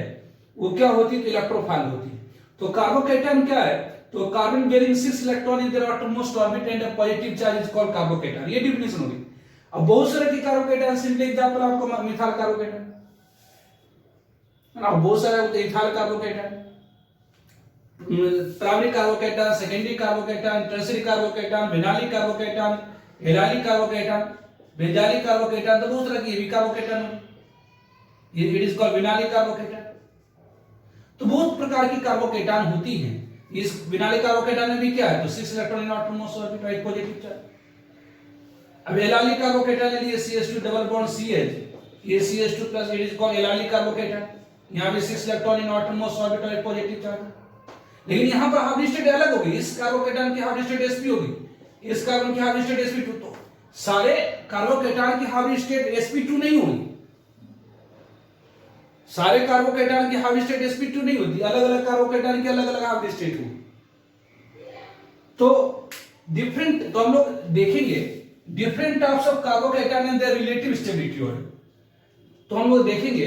वो क्या होती है? तो इलेक्ट्रोफाइल होती है। तो कार्बोकेटायन क्या है? तो carbon bearing 6 electron in their outermost orbit and a positive charge is called carbocation. ये डेफिनेशन होगी। अब बहुत सारे की कार्बोकेटायन, सिंपल एग्जांपल आपको मिथाइल कार्बोकेटायन, अब बहुत सारे ethyl carbocation, primary carbocation, secondary carbocation, tertiary carbocation, vinylic carbocation, allylic carbocation, benzylic carbocation, तो बहुत तरह की कार्बोकेटायन, ये it is called vinylic carbocation. तो बहुत प्रकार की कार्बोकेटायन होती हैं। इस विनाइलिक कार्बोकेटायन में भी क्या है? तो 6 इलेक्ट्रॉन इन आउटरमोस्ट ऑर्बिट और एक पॉजिटिव चार्ज। अब एलाइलिक कार्बोकेटायन के लिए CH2 डबल बॉन्ड CH, ये CH2 plus, it is called allylic carbocation. यहां भी 6 इलेक्ट्रॉन इन आउटरमोस्ट ऑर्बिट और एक पॉजिटिव चार्ज। लेकिन यहां पर हाइब्रिड स्टेट अलग होगी। इस कार्बोकेटायन की हाइब्रिड स्टेट sp होगी, इस कार्बन की हाइब्रिड स्टेट sp2। तो सारे कार्बोकेटायन की हाइब्रिड स्टेट sp2 नहीं होगी, सारे कार्बोकेटायन की हाइब्रिड स्टेट sp2 नहीं होती, अलग अलग कार्बोकेटायन की अलग अलग हाइब्रिड स्टेट होगी। तो डिफरेंट, तो हम लोग देखेंगे different types of carbocation and their relative stability. और तो हम लोग देखेंगे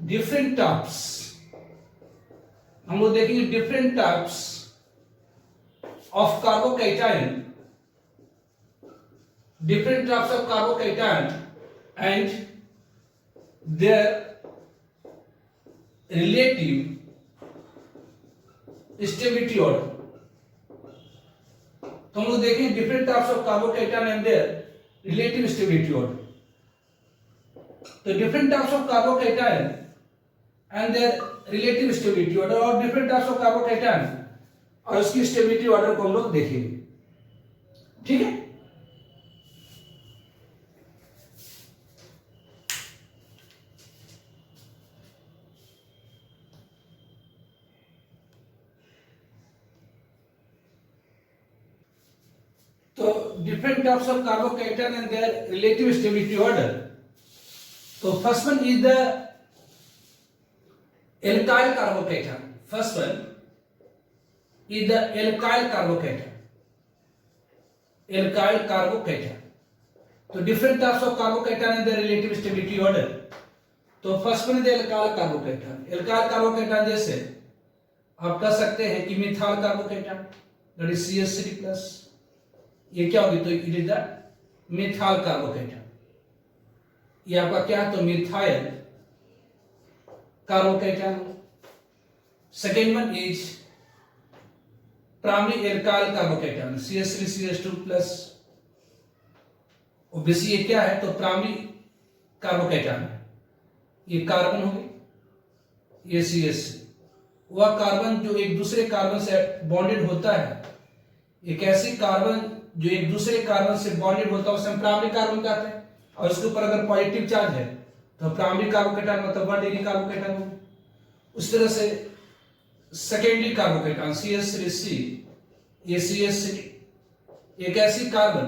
डिफरेंट टाइप्स, हम लोग देखेंगे different types of carbocation, different types of carbocation and their relative stability order. तो हम लोग देखें different types of carbocation and their relative stability order. तो different types of carbocation and their relative stability order और different types of carbocation और उसकी stability order को हम लोग देखेंगे. ठीक है. तो different types of carbocation and their relative stability order. So first one is the alkyl carbocation. First one is the alkyl carbocation. Alkyl carbocation. तो different types of carbocation and their relative stability order. तो first one is the alkyl carbocation. Alkyl carbocation जैसे आप कह सकते हैं कि methyl carbocation, that is CH3+. ये क्या होगी? तो it is the methyl carbocation. ये आपका क्या है? तो methyl carbocation. Second one is primary alkyl carbocation, CH3CH2+. OBC ये क्या है? तो प्राइमरी कार्बोकेटायन है. ये कार्बन हो गई, ये CH3. वह कार्बन जो एक दूसरे कार्बन से बॉन्डेड होता है, एक ऐसी कार्बन जो एक दूसरे कार्बन से बॉन्डेड होता है उसे हम प्राइमरी कार्बन कहते हैं. और उसके ऊपर अगर पॉजिटिव चार्ज है तो प्राइमरी कार्बोकेटायन मतलब 1 डिग्री कार्बोकेटायन होगा. उस तरह से सेकेंडरी कार्बोकेटायन CH3C, ये CH3 एक ऐसी कार्बन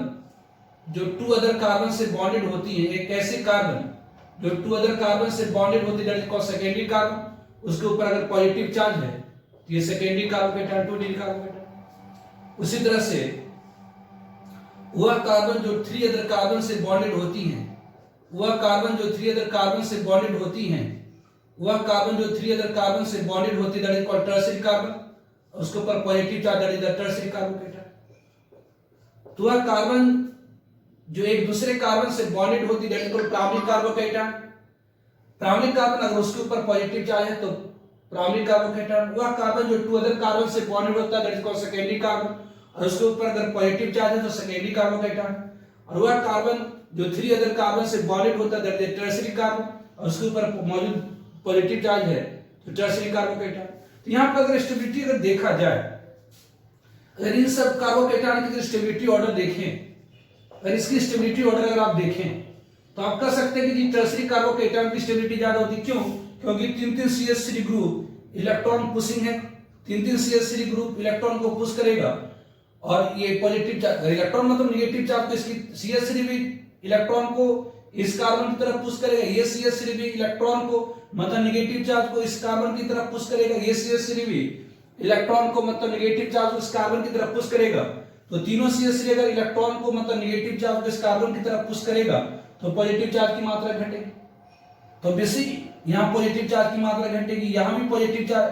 जो 2 अदर कार्बन से बॉन्डेड होती है, एक ऐसी कार्बन जो 2 अदर कार्बन से बॉन्डेड होती है, that is called secondary carbon. उसके ऊपर अगर पॉजिटिव चार्ज है तो ये सेकेंडरी कार्बोकेटायन 2 डिग्री कार्बोकेटायन. उसी तरह से वह कार्बन जो 3 अदर कार्बन से बॉन्डेड होती हैं, वह कार्बन जो 3 अदर कार्बन से बॉन्डेड होती हैं, वह कार्बन जो 3 अदर कार्बन से बॉन्डेड होती है, that is called tertiary carbon. उसके ऊपर positive charge, that is the tertiary carbocation. तो वह कार्बन जो एक दूसरे कार्बन से बॉन्डेड होती है, that is called primary carbocation. Primary carbon अगर उसके ऊपर पॉजिटिव चार्ज है तो प्राइमरी कार्बोकेटायन. वह कार्बन जो 2 अदर कार्बन से बॉन्डेड होता है, that is called secondary carbon. और उसके ऊपर अगर पॉजिटिव चार्ज है तो सेकेंडरी कार्बोकेटायन. और वह कार्बन जो 3 अदर कार्बन से बॉन्डेड होता है, दैट इज टर्शियरी कार्बन. और उसके ऊपर मौजूद पॉजिटिव चार्ज है तो टर्शियरी कार्बोकेटायन. तो यहाँ पर अगर स्टेबिलिटी अगर देखा जाए, अगर इन सब कार्बोकेटायन की स्टेबिलिटी ऑर्डर देखें, अगर इसकी स्टेबिलिटी ऑर्डर अगर आप देखें तो आप कह सकते हैं कि टर्शियरी कार्बोकेटायन की स्टेबिलिटी ज्यादा होती है. क्यों? क्योंकि 3-3 CH3 ग्रुप इलेक्ट्रॉन पुशिंग है. 3-3 CH3 ग्रुप इलेक्ट्रॉन को पुश करेगा और ये पॉजिटिव चार्ज, इलेक्ट्रॉन मतलब नेगेटिव चार्ज को इसकी CH3 भी इलेक्ट्रॉन को इस कार्बन की तरफ पुश करेगा, ये CH3 भी इलेक्ट्रॉन को मतलब नेगेटिव चार्ज को इस कार्बन की तरफ पुश करेगा, ये CH3 भी इलेक्ट्रॉन को मतलब नेगेटिव चार्ज को इस कार्बन की तरफ पुश करेगा. तो तीनों CH3 अगर इलेक्ट्रॉन को मतलब नेगेटिव चार्ज को इस कार्बन की तरफ पुश करेगा तो पॉजिटिव चार्ज की मात्रा घटेगी. तो बेसिक यहाँ पॉजिटिव चार्ज की मात्रा घटेगी, यहाँ भी पॉजिटिव चार्ज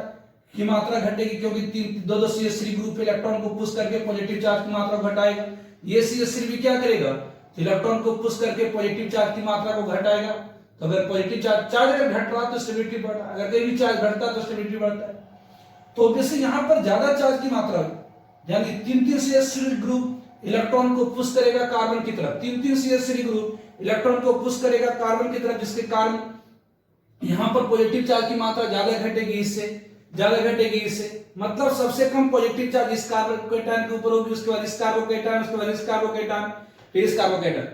की मात्रा घटेगी, क्योंकि 2 CH3 ग्रुप इलेक्ट्रॉन को पुश करके पॉजिटिव चार्ज की मात्रा घटाएगा. ये CH3 भी क्या करेगा? तो इलेक्ट्रॉन को पुश करके पॉजिटिव चार्ज की मात्रा को घटाएगा. तो अगर पॉजिटिव चार्ज अगर घट रहा तो स्टेबिलिटी बढ़ रहा है, अगर कहीं भी चार्ज घटता तो स्टेबिलिटी बढ़ता है. तो बेसिक यहाँ पर ज्यादा चार्ज की मात्रा, यानी 3-3 CH3 ग्रुप इलेक्ट्रॉन को पुश करेगा कार्बन की तरफ, 3-3 CH3 ग्रुप इलेक्ट्रॉन को पुश करेगा कार्बन की तरफ, जिसके कारण यहां पर पॉजिटिव चार्ज की मात्रा ज्यादा घटेगी, इससे ज्यादा घटेगी इससे. मतलब सबसे कम पॉजिटिव चार्ज इस कार्बोकेटायन के ऊपर होगी, उसके बाद इस कार्बोकेटायन, उसके बाद इस कार्बोकेटायन, फिर इस कार्बोकेटायन.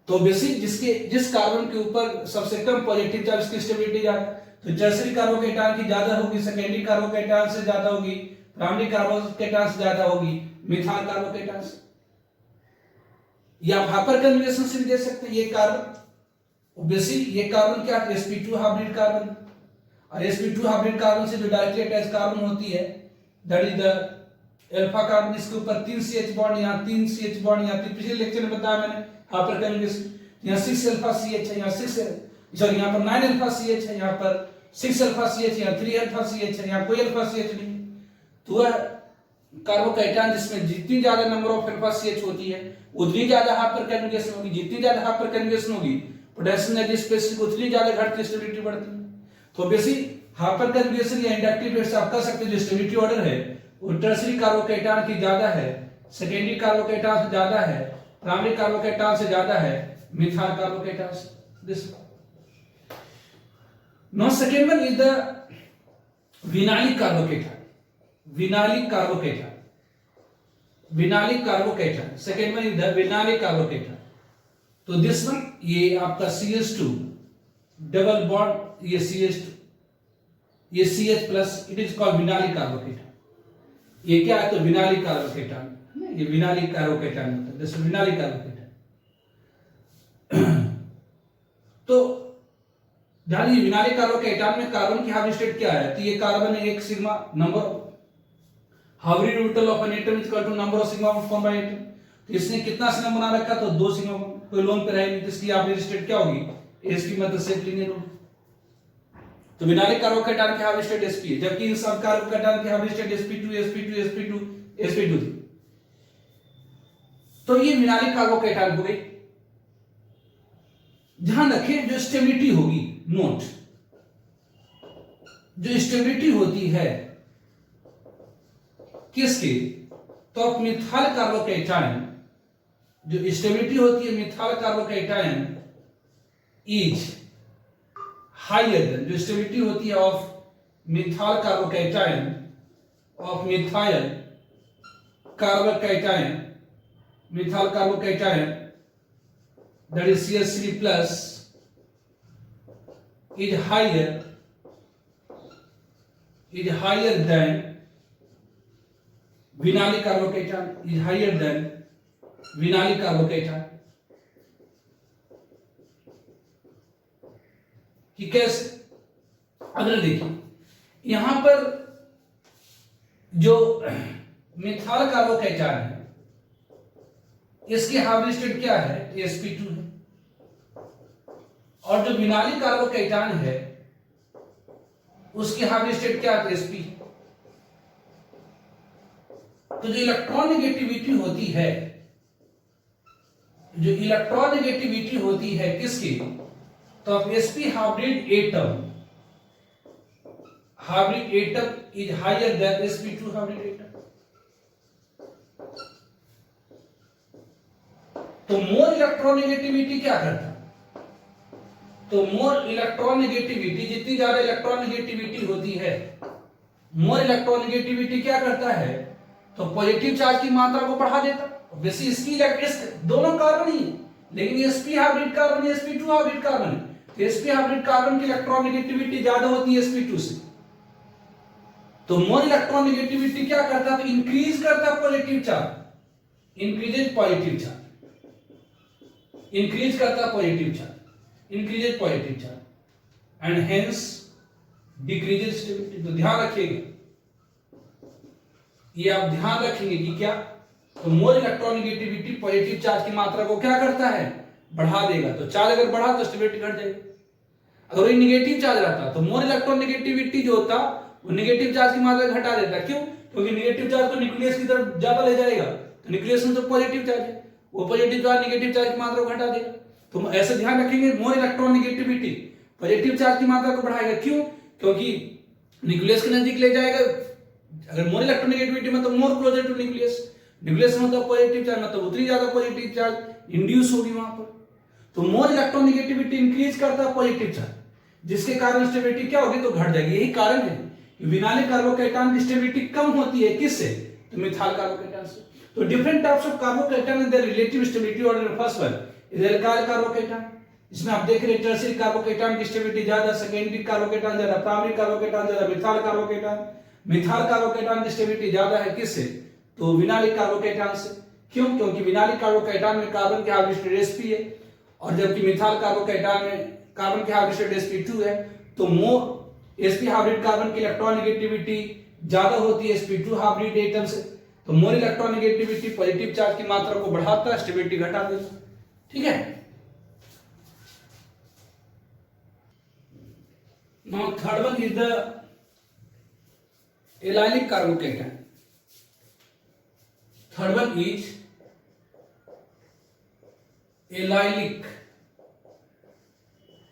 तो बेसिक जिस कार्बन के ऊपर सबसे कम पॉजिटिव चार्ज की स्टेबिलिटी ज्यादा, तो टर्शियरी कार्बोकेटायन की ज्यादा होगी, सेकेंडरी कार्बोकेटायन से ज्यादा होगी, प्राइमरी कार्बोकेटायन से ज्यादा होगी मिथाइल कार्बोकेटायन से. या हाइपर कन्जुगेशन से भी दे सकते हैं. ये कार्बन बेसिक ये कार्बन क्या है? sp2 hybrid carbon. और sp2 हाइब्रिड कार्बन से जो डायरेक्टली अटैच कार्बन होती है, that is the alpha carbon. इसके ऊपर 3 CH बॉन्ड, यहाँ 3 CH बॉन्ड, यहाँ पिछले लेक्चर में बताया मैंने हाइपर कन्जुगेशन. यहाँ 6 अल्फा CH है, यहाँ 6 है, सॉरी यहाँ पर 9 अल्फा CH है, यहाँ पर 6 अल्फा CH, यहाँ 3 अल्फा CH है, यहाँ कोई अल्फा CH नहीं। तो वह कार्बोकैटायन जिसमें जितनी ज्यादा नंबर ऑफ अल्फा CH होती है उतनी ज्यादा हाइपर कन्जुगेशन होगी, जितनी ज्यादा हाइपर कन्जुगेशन होगी पोटेशियम एनर्जी स्पेसिफिक उतनी ज्यादा घटती स्टेबिलिटी बढ़ती है। तो बेसिक हाइपर कन्जुगेशन या इंडक्टिव रेट से आप कह सकते हैं जो स्टेबिलिटी ऑर्डर है वो टर्शियरी कार्बोकैटायन की ज्यादा है, सेकेंडरी कार्बोकैटायन से ज्यादा है, प्राइमरी कार्बोकैटायन से ज्यादा है, मिथाइल कार्बोकैटायन से। This now second one is the vinylic carbocation. Vinylic carbocation, vinylic carbocation, second one is the vinylic carbocation. तो दिस वन ये आपका CH2 डबल बॉन्ड, ये CH2 ये CH plus, it is called vinylic carbocation. ये क्या है? तो vinylic carbocation, ये विनाइलिक कार्बोकैटायन होता है, दिस विनाइलिक कार्बोकैटायन। तो ध्यान दीजिए विनाइलिक कार्बोकैटायन में कार्बन की हाइब्रिड स्टेट क्या है? तो ये कार्बन है 1 sigma, number hybrid orbital of an atom is equal to number of sigma form by atom. तो इसने कितना सिग्मा बना रखा? तो 2 सिग्मा, कोई लोन पे रहेगी तो इसकी हाइब्रिड स्टेट क्या होगी? sp मतलब सेट लीनियर होगी। तो विनाइलिक कार्बोकैटायन की हाइब्रिड स्टेट sp है, जबकि इन सब कार्बोकैटायन की हाइब्रिड स्टेट sp2 थी। तो ये विनाइलिक कार्बोकैटायन हो गई। ध्यान रखें जो स्टेबिलिटी होगी, नोट, जो स्टेबिलिटी होती है किसकी? तो मिथाइल कार्बोकैटायन, जो स्टेबिलिटी होती है methyl carbocation is higher than, जो स्टेबिलिटी होती है of methyl carbocation, of methyl carbocation, methyl carbocation that is CH3 plus is higher than vinylic carbocation, is higher than vinylic carbocation। कि कैसे? अगर देखिए यहां पर जो मिथाइल कार्बोकैटायन है इसकी हाइब्रिड स्टेट क्या है? sp2 है। और जो विनाइलिक कार्बोकैटायन है उसकी हाइब्रिड स्टेट क्या है? sp। तो जो इलेक्ट्रॉन नेगेटिविटी होती है, जो इलेक्ट्रॉन नेगेटिविटी होती है किसकी? तो अब sp hybrid atom, hybrid atom is higher than sp2 hybrid atom. तो मोर इलेक्ट्रॉन नेगेटिविटी क्या करता? तो मोर इलेक्ट्रॉन नेगेटिविटी, जितनी ज्यादा इलेक्ट्रॉन नेगेटिविटी होती है, मोर इलेक्ट्रॉन नेगेटिविटी क्या करता है? तो पॉजिटिव चार्ज की मात्रा को बढ़ा देता। वैसे इसकी दोनों कार्बन ही, लेकिन sp hybrid carbon, sp2 hybrid carbon, तो sp हाइब्रिड कार्बन की इलेक्ट्रॉन नेगेटिविटी ज्यादा होती है sp2 से। तो मोर इलेक्ट्रॉन नेगेटिविटी क्या करता? तो इंक्रीज करता positive charge, increases positive charge, increase करता positive charge, increases positive charge and hence decreases stability. तो ध्यान रखिएगा, ये आप ध्यान रखेंगे कि क्या? तो more electron negativity positive charge की मात्रा को क्या करता है? बढ़ा देगा। तो चार्ज अगर बढ़ा तो स्टेबिलिटी घट जाएगी। अगर ये नेगेटिव चार्ज रहता तो मोर इलेक्ट्रॉन नेगेटिविटी जो होता वो नेगेटिव चार्ज की मात्रा घटा देता। क्यों? क्योंकि नेगेटिव चार्ज को न्यूक्लियस की तरफ ज्यादा ले जाएगा, तो न्यूक्लियस में तो पॉजिटिव चार्ज है, वो पॉजिटिव चार्ज नेगेटिव चार्ज की मात्रा को घटा देगा। तो ऐसे ध्यान रखेंगे, more electron negativity positive charge की मात्रा को बढ़ाएगा। क्यों? क्योंकि न्यूक्लियस के नजदीक ले जाएगा। अगर मोर इलेक्ट्रॉन नेगेटिविटी मतलब more closer to nucleus, nucleus मतलब पॉजिटिव चार्ज मतलब उतनी ज्यादा पॉजिटिव चार्ज इंड्यूस होगी वहां पर। तो मोर इलेक्ट्रॉन नेगेटिविटी इंक्रीज करता है पॉजिटिव चार्ज, जिसके कारण स्टेबिलिटी क्या होगी? तो घट जाएगी। यही कारण है कि विनाइलिक कार्बोकैटायन की स्टेबिलिटी कम होती है। किससे? तो मिथाइल कार्बोकैटायन से। तो different types of carbocation and their relative stability order. First one is alkyl carbocation, इसमें आप देख रहे हैं टर्शियरी कार्बोकैटायन की स्टेबिलिटी ज्यादा, सेकेंडरी कार्बोकैटायन ज्यादा, प्राइमरी कार्बोकैटायन ज्यादा, मिथाइल कार्बोकैटायन, मिथाइल कार्बोकैटायन की स्टेबिलिटी ज्यादा है। किससे? तो विनाइलिक कार्बोकैटायन से। क्यों? क्योंकि विनाइलिक कार्बोकैटायन में कार्बन की हाइब्रिड स्टेट sp है, और जबकि मिथाइल कार्बोकैटायन में कार्बन की हाइब्रिड स्टेट sp2 है। तो मोर sp हाइब्रिड कार्बन की इलेक्ट्रॉन नेगेटिविटी ज्यादा होती है sp2 हाइब्रिड एटम से। तो more electron negativity positive charge की मात्रा को बढ़ाता है, स्टेबिलिटी घटा देता। ठीक है। Now third one is the allylic carbocation. Third one is allylic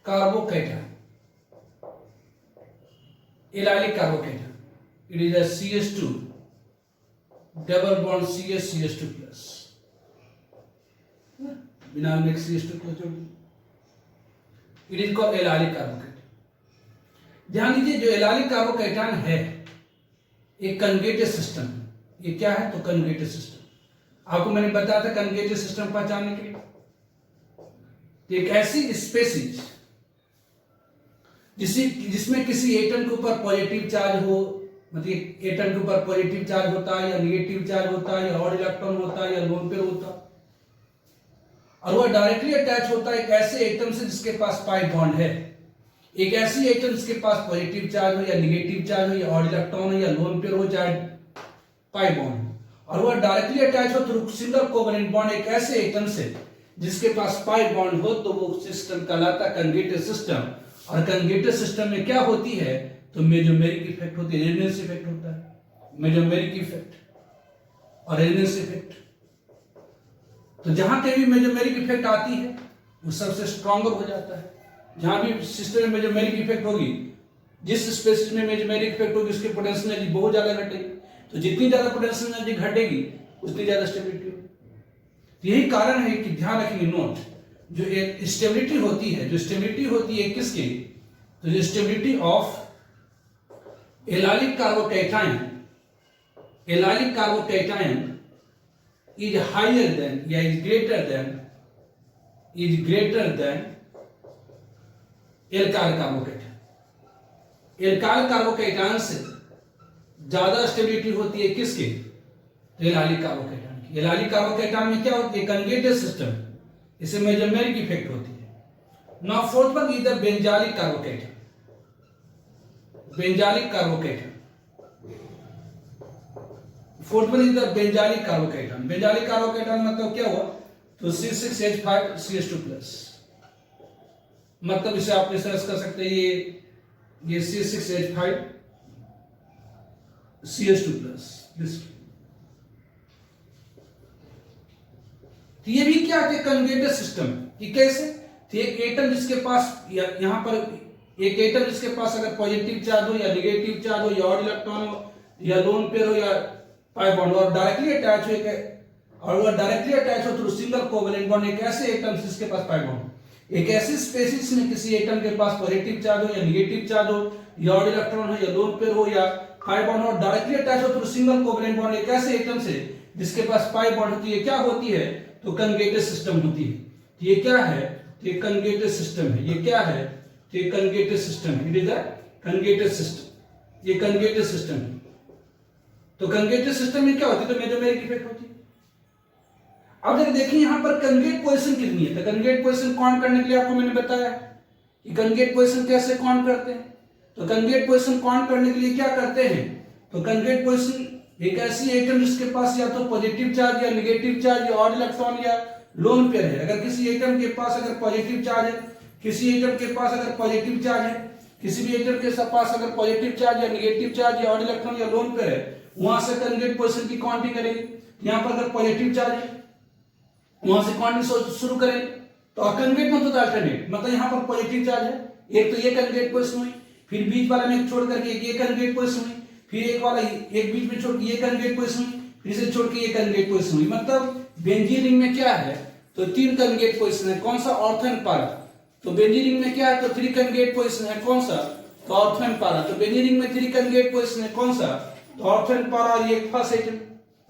carbocation. Allylic carbocation. It is a CH2 double bond CH2 plus. बिना में CH2 plus जोड़. It is called allylic carbocation. ध्यान दीजिए जो allylic carbocation है एक कन्वेटेड system. ये क्या है? तो कन्वेटेड सिस्टम. आपको मैंने बताया था कन्वेटेड सिस्टम पहचानने के लिए. तो एक ऐसी स्पेसीज जिसमें किसी एटम के ऊपर पॉजिटिव चार्ज हो, मतलब एटम के ऊपर पॉजिटिव चार्ज होता है या नेगेटिव चार्ज होता है या ऑड इलेक्ट्रॉन होता है या लोन पेयर होता है, और वह डायरेक्टली अटैच होता है एक ऐसे एटम से जिसके पास पाई बॉन्ड है. एक ऐसी एटम जिसके पास पॉजिटिव चार्ज हो या नेगेटिव चार्ज हो या ऑड इलेक्ट्रॉन हो या लोन पेयर हो चाहे पाई बॉन्ड, और वह डायरेक्टली अटैच हो थ्रू सिंगल कोवेलेंट बॉन्ड एक ऐसे एटम से जिसके पास पाई बॉन्ड हो, तो वो सिस्टम कहलाता है कंजुगेटेड सिस्टम. और कंजुगेटेड सिस्टम में क्या होती है? तो मेसोमेरिक इफेक्ट होती है, रेजोनेंस इफेक्ट होता है, मेसोमेरिक इफेक्ट और रेजोनेंस इफेक्ट. तो जहां पे भी मेसोमेरिक इफेक्ट आती है वो सबसे स्ट्रॉन्गर हो जाता है. जहां भी सिस्टम में मेसोमेरिक इफेक्ट होगी, जिस स्पेसिस में मेसोमेरिक इफेक्ट होगी उसकी पोटेंशियल एनर्जी बहुत ज्यादा घटेगी. तो जितनी ज्यादा पोटेंशियल एनर्जी घटेगी उतनी ज्यादा स्टेबिलिटी होगी. यही कारण है कि ध्यान रखेंगे नोट, जो एक स्टेबिलिटी होती है, जो स्टेबिलिटी होती है किसकी? तो जो stability of allylic carbocation, allylic carbocation is higher than या is greater than alkyl carbocation. Alkyl carbocation से ज्यादा स्टेबिलिटी होती है किसकी? तो एलाइलिक कार्बोकैटायन की. एलाइलिक कार्बोकैटायन में क्या होती है? कंजुगेटेड सिस्टम, इसे मेसोमेरिक इफेक्ट होती है. Now fourth one is the benzylic carbocation. Benzylic carbocation, fourth one is the benzylic carbocation. Benzylic carbocation मतलब क्या हुआ? तो C6H5 CH2 प्लस. मतलब इसे आप रिसर्च कर सकते हैं, ये C6H5 CH2 प्लस. तो ये भी क्या है? Conjugated system. कि कैसे? तो एक एटम जिसके पास यहां पर एक एटम जिसके पास अगर पॉजिटिव चार्ज हो या नेगेटिव चार्ज हो या ऑड इलेक्ट्रॉन हो या लोन पेयर हो या पाई बॉन्ड और डायरेक्टली अटैच हो, और वह डायरेक्टली अटैच हो थ्रू सिंगल कोवेलेंट बॉन्ड एक ऐसे एटम जिसके पास पाई बॉन्ड. एक ऐसी स्पेसिस में किसी एटम के पास पॉजिटिव चार्ज हो या नेगेटिव चार्ज हो या ऑड इलेक्ट्रॉन हो या लोन पेयर हो या पाई बॉन्ड हो, डायरेक्टली अटैच हो थ्रू सिंगल कोवेलेंट बॉन्ड एक ऐसे एटम से जिसके पास पाई बॉन्ड होती है. क्या होती है? तो कंजुगेटेड सिस्टम होती है. तो ये क्या है? तो ये कंजुगेटेड सिस्टम है. ये क्या है? तो ये कंजुगेटेड सिस्टम है. It is a conjugated system. ये कंजुगेटेड सिस्टम है. तो कंजुगेटेड सिस्टम में क्या होती है? तो मेसोमेरिक इफेक्ट होती है. अब जब देखिए यहां पर कंजुगेट पोजीशन कितनी है. तो कंजुगेट पोजीशन काउंट करने के लिए आपको मैंने बताया कि कंजुगेट पोजीशन कैसे काउंट करते हैं. तो कंजुगेट पोजीशन काउंट करने के लिए क्या करते हैं? तो कंजुगेट पोजीशन एक ऐसी एटम जिसके पास या तो पॉजिटिव चार्ज या नेगेटिव चार्ज या ऑड इलेक्ट्रॉन या लोन पेयर है. अगर किसी एटम के पास अगर पॉजिटिव चार्ज है, किसी एटम के पास अगर पॉजिटिव चार्ज है, किसी भी एटम के पास अगर पॉजिटिव चार्ज या नेगेटिव चार्ज या ऑड इलेक्ट्रॉन या लोन पेयर है, वहां से कंजुगेट पोजीशन की काउंटिंग करेंगे. यहां पर अगर पॉजिटिव चार्ज है वहां से काउंटिंग शुरू करेंगे. तो कंजुगेट मतलब अल्टरनेट, मतलब यहां पर पॉजिटिव चार्ज है, एक तो ये कंजुगेट पोजीशन हुई, फिर बीच वाला में छोड़ करके ये कंजुगेट पोजीशन हुई, फिर एक वाला एक बीच में छोड़ के ये कंजुगेट पोजीशन हुई, फिर इसे छोड़ के ये कंजुगेट पोजीशन हुई. मतलब बेंजीन रिंग में क्या है? तो 3 कंजुगेट पोजीशन है. कौन सा? ऑर्थो एंड पारा. तो बेंजीन रिंग में क्या है? तो 3 कंजुगेट पोजीशन है. कौन सा? तो ऑर्थो एंड पारा. तो बेंजीन रिंग में 3 कंजुगेट पोजीशन है. कौन सा? तो ऑर्थो एंड पारा. और ये फर्स्ट एटम.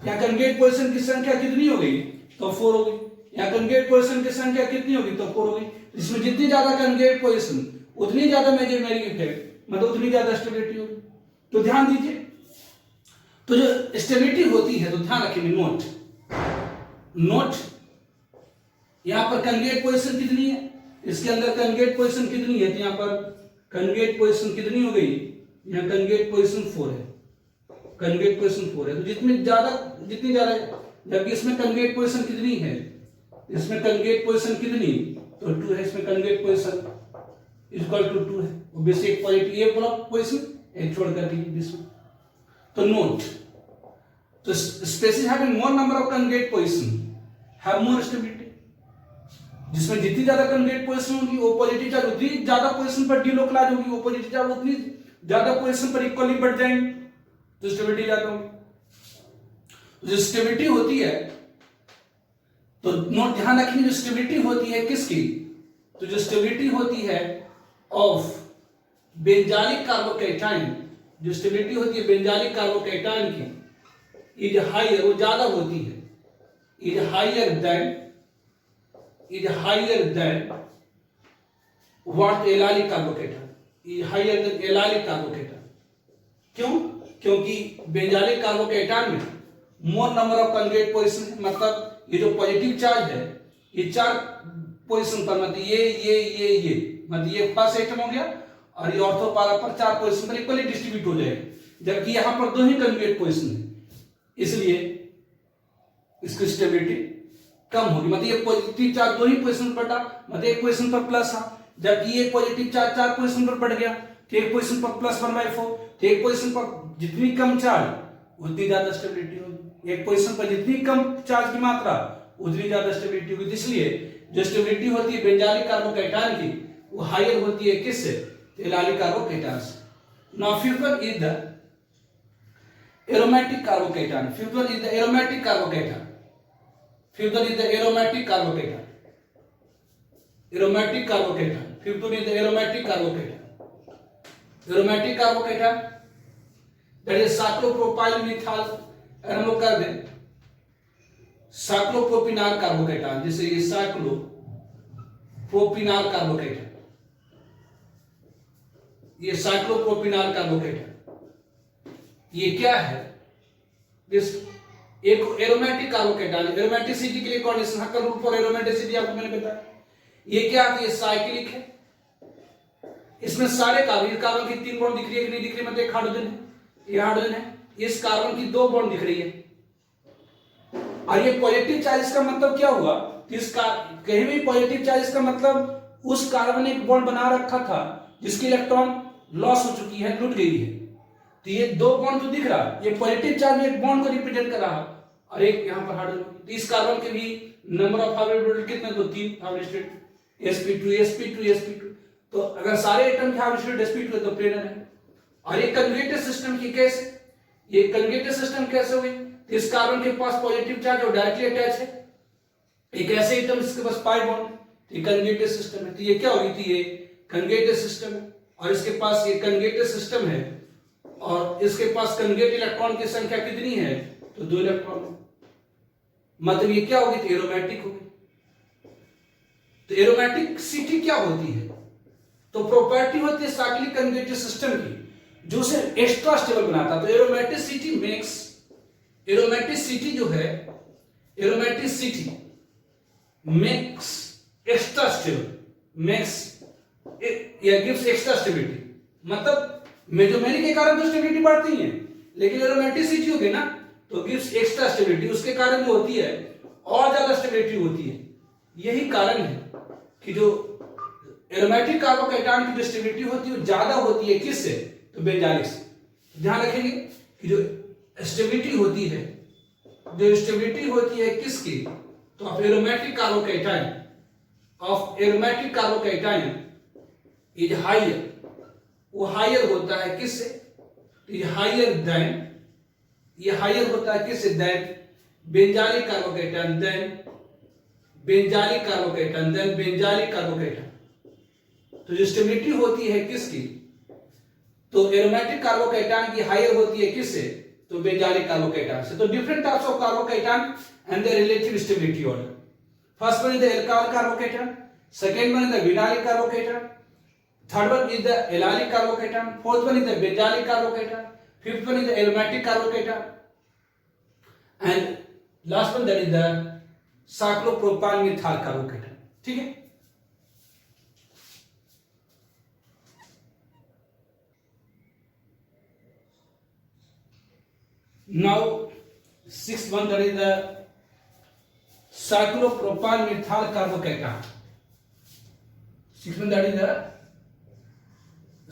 यहां कंजुगेट पोजीशन की संख्या कितनी हो गई? तो 4 हो गई. यहां कंजुगेट पोजीशन की संख्या कितनी होगी? तो 4 हो गई. इसमें जितनी ज्यादा कंजुगेट पोजीशन उतनी ज्यादा मेसोमेरिक इफेक्ट, मतलब उतनी ज्यादा स्टेबिलिटी होगी. तो ध्यान दीजिए, तो जो स्टेबिलिटी होती है, तो ध्यान रखिए नोट यहां पर कंजुगेट पोजीशन कितनी है, इसके अंदर कंजुगेट पोजीशन कितनी है. तो यहां पर कंजुगेट पोजीशन कितनी हो गई? यहां कंजुगेट पोजीशन 4 है. कंजुगेट पोजीशन 4 है. तो जितनी ज्यादा, जबकि इसमें कंजुगेट पोजीशन कितनी है? इसमें कंजुगेट पोजीशन कितनी? तो 2 है. इसमें कंजुगेट पोजीशन इक्वल टू 2 है, बेसिक एक पॉजिटिव ये बोला पोजीशन एक छोड़ कर दीजिए दिस वन। तो नोट, तो species having more number of conjugate position have more stability. जिसमें जितनी ज्यादा कंजुगेट पोजीशन होगी वो पॉजिटिव चार्ज उतनी ज्यादा पोजीशन पर डिलोकलाइज होगी, वो पॉजिटिव चार्ज उतनी ज्यादा पोजीशन पर इक्वली बढ़ जाएंगे, तो स्टेबिलिटी ज्यादा होगी। जो स्टेबिलिटी होती है, तो नोट ध्यान रखिए, जो स्टेबिलिटी होती है किसकी, तो जो स्टेबिलिटी होती है ऑफ बेंजालिक कार्बोकैटायन, जो स्टेबिलिटी होती है बेंजालिक कार्बोकैटायन की इज हायर, वो ज्यादा होती है, is higher than what allylic carbocation, is higher than allylic carbocation. क्यों? क्योंकि बेंजालिक कार्बोकैटायन में more number of conjugate position, मतलब ये जो पॉजिटिव चार्ज है ये 4 पोजीशन पर, मतलब ये मतलब ये फर्स्ट एटम हो गया और ये ऑर्थो पारा पर 4 पोजीशन पर इक्वली डिस्ट्रीब्यूट हो जाएगा, जबकि यहां पर 2 ही कंजुगेट पोजीशन है, इसलिए इसकी स्टेबिलिटी कम होगी। मतलब ये पॉजिटिव चार्ज 2 ही पोजीशन पर था, मतलब एक पोजीशन पर प्लस था, जबकि ये पॉजिटिव चार्ज 4 पोजीशन पर बढ़ गया, तो एक पोजीशन पर प्लस 1/4, तो एक पोजीशन पर जितनी कम चार्ज उतनी ज्यादा स्टेबिलिटी होगी, एक पोजीशन पर जितनी कम चार्ज की मात्रा उतनी ज्यादा स्टेबिलिटी होगी। इसलिए जो स्टेबिलिटी होती है बेंजालिक कार्बोकैटायन की वो हायर होती है किससे, एलाइलिक कार्बोकैटायन से। Now fifth one is the aromatic carbocation, fifth one is the aromatic carbocation, fifth one is the aromatic carbocation, aromatic carbocation, fifth one is the aromatic carbocation, aromatic carbocation that is cyclopropyl methyl, अगर हम लोग कर दें साइक्लोप्रोपिनाल carbocation, जैसे ये साइक्लोप्रोपिनाल carbocation, ये साइक्लोप्रोपिनाल carbocation, ये क्या है, दिस एक एरोमेटिक कार्बोकैटायन, एरोमेटिसिटी के लिए कंडीशन हक्कल रूल फॉर एरोमेटिसिटी आपको मैंने बताया, ये क्या है, ये साइक्लिक है, इसमें सारे कार्बन की 3 बॉन्ड दिख रही है कि नहीं दिख रही, मतलब एक हाइड्रोजन है, ये हाइड्रोजन है, इस कार्बन की 2 बॉन्ड दिख रही है, और ये पॉजिटिव चार्ज का मतलब क्या हुआ, कहीं भी पॉजिटिव चार्ज का मतलब उस कार्बन ने एक बॉन्ड बना रखा था जिसकी इलेक्ट्रॉन लॉस हो चुकी है, लुट गई है, तो ये 2 बॉन्ड जो दिख रहा है ये पॉजिटिव चार्ज में एक बॉन्ड को रिप्रेजेंट कर रहा है, और एक यहां पर हाइड्रोजन, तो इस कार्बन के भी नंबर ऑफ हाइब्रिड कितने, तो 3 हाइब्रिड, sp2, तो अगर सारे एटम के हाइब्रिड sp2 है तो प्लेनर है। और ये कंजुगेटेड सिस्टम की कैसे, ये कंजुगेटेड सिस्टम कैसे हुई, तो इस कार्बन के पास पॉजिटिव चार्ज और डायरेक्टली अटैच है, एक ऐसे एटम जिसके पास पाई बॉन्ड, तो ये कंजुगेटेड सिस्टम है, तो ये क्या होगी थी, ये कंजुगेटेड सिस्टम है, और इसके पास ये कंजुगेटेड सिस्टम है और इसके पास कंजुगेट इलेक्ट्रॉन की संख्या कितनी है, तो 2 इलेक्ट्रॉन, मतलब ये क्या होगी, तो एरोमेटिक होगी। तो एरोमेटिसिटी क्या होती है, तो प्रॉपर्टी होती है साइक्लिक कंजुगेटेड सिस्टम की जो उसे एक्स्ट्रा स्टेबल बनाता है। तो एरोमेटिसिटी जो है, aromaticity makes extra stable, makes या गिव्स एक्स्ट्रा स्टेबिलिटी, मतलब मेजोमेरी के कारण तो स्टेबिलिटी बढ़ती है, लेकिन एरोमेटिसिटी होगी ना तो गिव्स एक्स्ट्रा स्टेबिलिटी, उसके कारण जो होती है और ज्यादा स्टेबिलिटी होती है। यही कारण है कि जो एरोमेटिक कार्बोकैटायन की जो स्टेबिलिटी होती है वो ज्यादा होती है किससे, तो बेंजालिक से। ध्यान रखेंगे कि जो स्टेबिलिटी होती है, जो स्टेबिलिटी होती है किसकी, तो of aromatic carbocation is higher, वो हायर होता है किससे, तो ये हायर देन, ये हायर होता है किससे, then benzylic carbocation, then benzylic carbocation, then benzylic carbocation. तो जो स्टेबिलिटी होती है किसकी, तो एरोमेटिक कार्बोकैटायन की हायर होती है किससे, तो बेंजालिक कार्बोकैटायन से। तो different types of carbocation and their relative stability order, first one is the alkyl carbocation, second one is the vinylic carbocation, third one is the allylic carbocation, fourth one is the benzylic carbocation, fifth one is the aromatic carbocation, and last one that is the cyclopropyl methyl carbocation. ठीक है, now sixth one that is the cyclopropyl methyl carbocation, sixth one that is the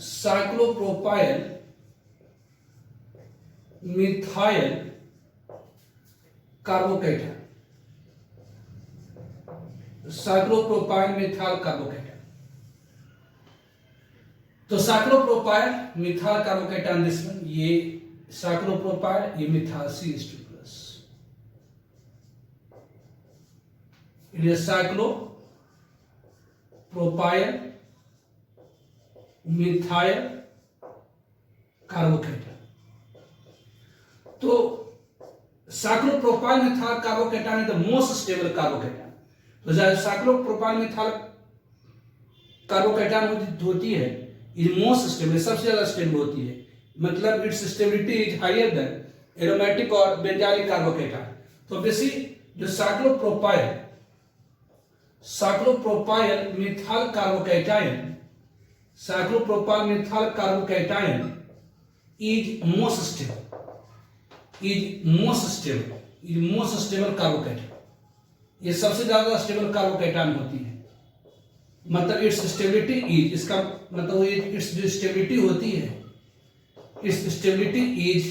cyclopropyl methyl carbocation, cyclopropyl methyl carbocation. तो cyclopropyl methyl carbocation, this one, ये cyclopropyl, ये methyl CH2+, it is cyclopropyl methyl carbocation. तो cyclopropyl methyl carbocation is the most stable carbocation. तो जब cyclopropyl methyl कार्बोकेटन होती है, is most stable, सबसे ज्यादा स्टेबल होती है, मतलब its stability is higher than aromatic और बेंजाइलिक कार्बोकेटन। तो बेसिक जो cyclopropyl methyl carbocation, cyclopropyl methyl carbocation is most stable carbocation. ये सबसे ज्यादा स्टेबल कार्बोकेटन होती है, मतलब इट्स स्टेबिलिटी इज, इसका मतलब इट्स जो स्टेबिलिटी होती है, its stability is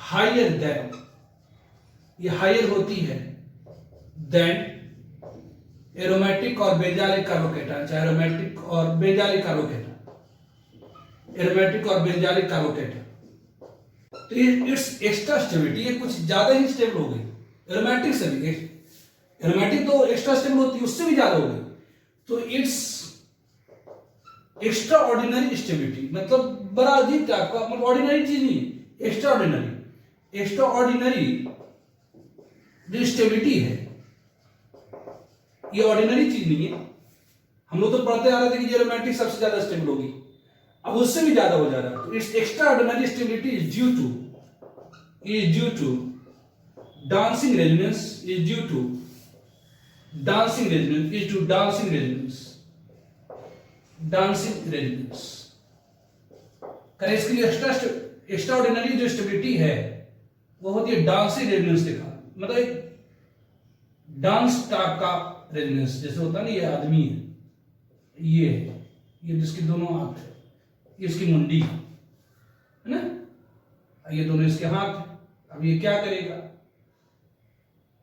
higher than, ये हायर होती है देन एरोमेटिक और बेंजाइलिक कार्बोकेटन, चाहे एरोमेटिक और बेंजाइलिक कार्बोकेटन। तो इट्स एक्स्ट्रा स्टेबिलिटी, ये कुछ ज्यादा ही स्टेबल हो गई एरोमेटिक से भी। एरोमेटिक तो एक्स्ट्रा स्टेबल होती है, उससे भी ज्यादा हो गई। तो इट्स एक्स्ट्रा ऑर्डिनरी स्टेबिलिटी, मतलब बड़ा अजीब टाइप का, मतलब ऑर्डिनरी चीज नहीं, एक्स्ट्रा ऑर्डिनरी जो स्टेबिलिटी है, ये ऑर्डिनरी चीज नहीं है। हम लोग तो पढ़ते आ रहे थे कि एरोमेटिक सबसे ज्यादा स्टेबल होगी, अब उससे भी ज्यादा हो जा रहा है। तो it's extraordinary stability is due to dancing resonance, करें। इसके लिए एक्स्ट्रा ऑर्डिनरी जो स्टेबिलिटी है वो होती है डांसिंग रेजोनेंस के कारण, मतलब एक डांस टाइप का रेजोनेंस, जैसे होता है ना, ये आदमी है, ये जिसके दोनों हाथ है, ये इसकी मुंडी है ना, ये दोनों इसके हाथ है। अब ये क्या करेगा,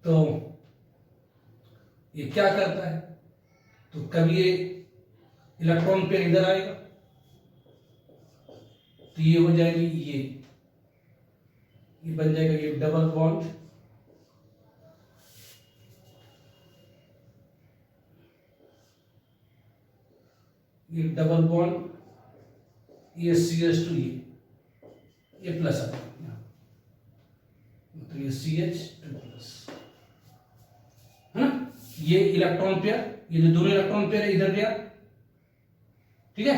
तो ये क्या करता है, तो कभी ये इलेक्ट्रॉन पेयर इधर आएगा, तो ये हो जाएगी, ये बन जाएगा ये डबल बॉन्ड, ये डबल बॉन्ड, ये CH2, ये प्लस आ जाएगा, तो ये CH2+, है ना। ये इलेक्ट्रॉन पेयर, ये जो दोनों इलेक्ट्रॉन पेयर है इधर गया, ठीक है।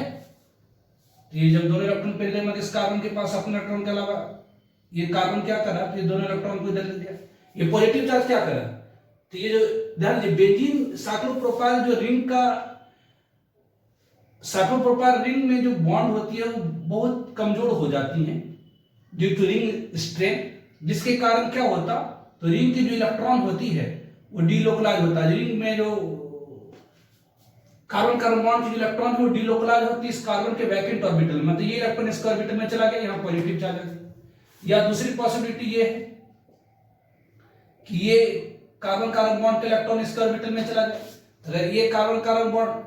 तो ये जब दोनों इलेक्ट्रॉन पेयर गए, मतलब इस कार्बन के पास अपने इलेक्ट्रॉन के अलावा ये कार्बन क्या करा, तो ये दोनों इलेक्ट्रॉन को इधर ले दिया। ये पॉजिटिव चार्ज क्या करा, तो ये जो ध्यान दीजिए, बेंजीन साइक्लोप्रोपाइल जो साइक्लोप्रोपाइल रिंग में जो बॉन्ड होती है वो बहुत कमजोर हो जाती है ड्यू टू रिंग स्ट्रेन, जिसके कारण क्या होता, तो रिंग की जो इलेक्ट्रॉन होती है वो डीलोकलाइज होता है। रिंग में जो कार्बन कार्बन बॉन्ड की जो इलेक्ट्रॉन है वो डीलोकलाइज होती है इस कार्बन के वैकेंट ऑर्बिटल में, तो ये इलेक्ट्रॉन इस ऑर्बिटल में चला गया, यहाँ पॉजिटिव चार्ज आ गया। या दूसरी पॉसिबिलिटी ये है कि ये कार्बन कार्बन बॉन्ड का इलेक्ट्रॉन इस ऑर्बिटल में चला गया, अगर ये कार्बन कार्बन बॉन्ड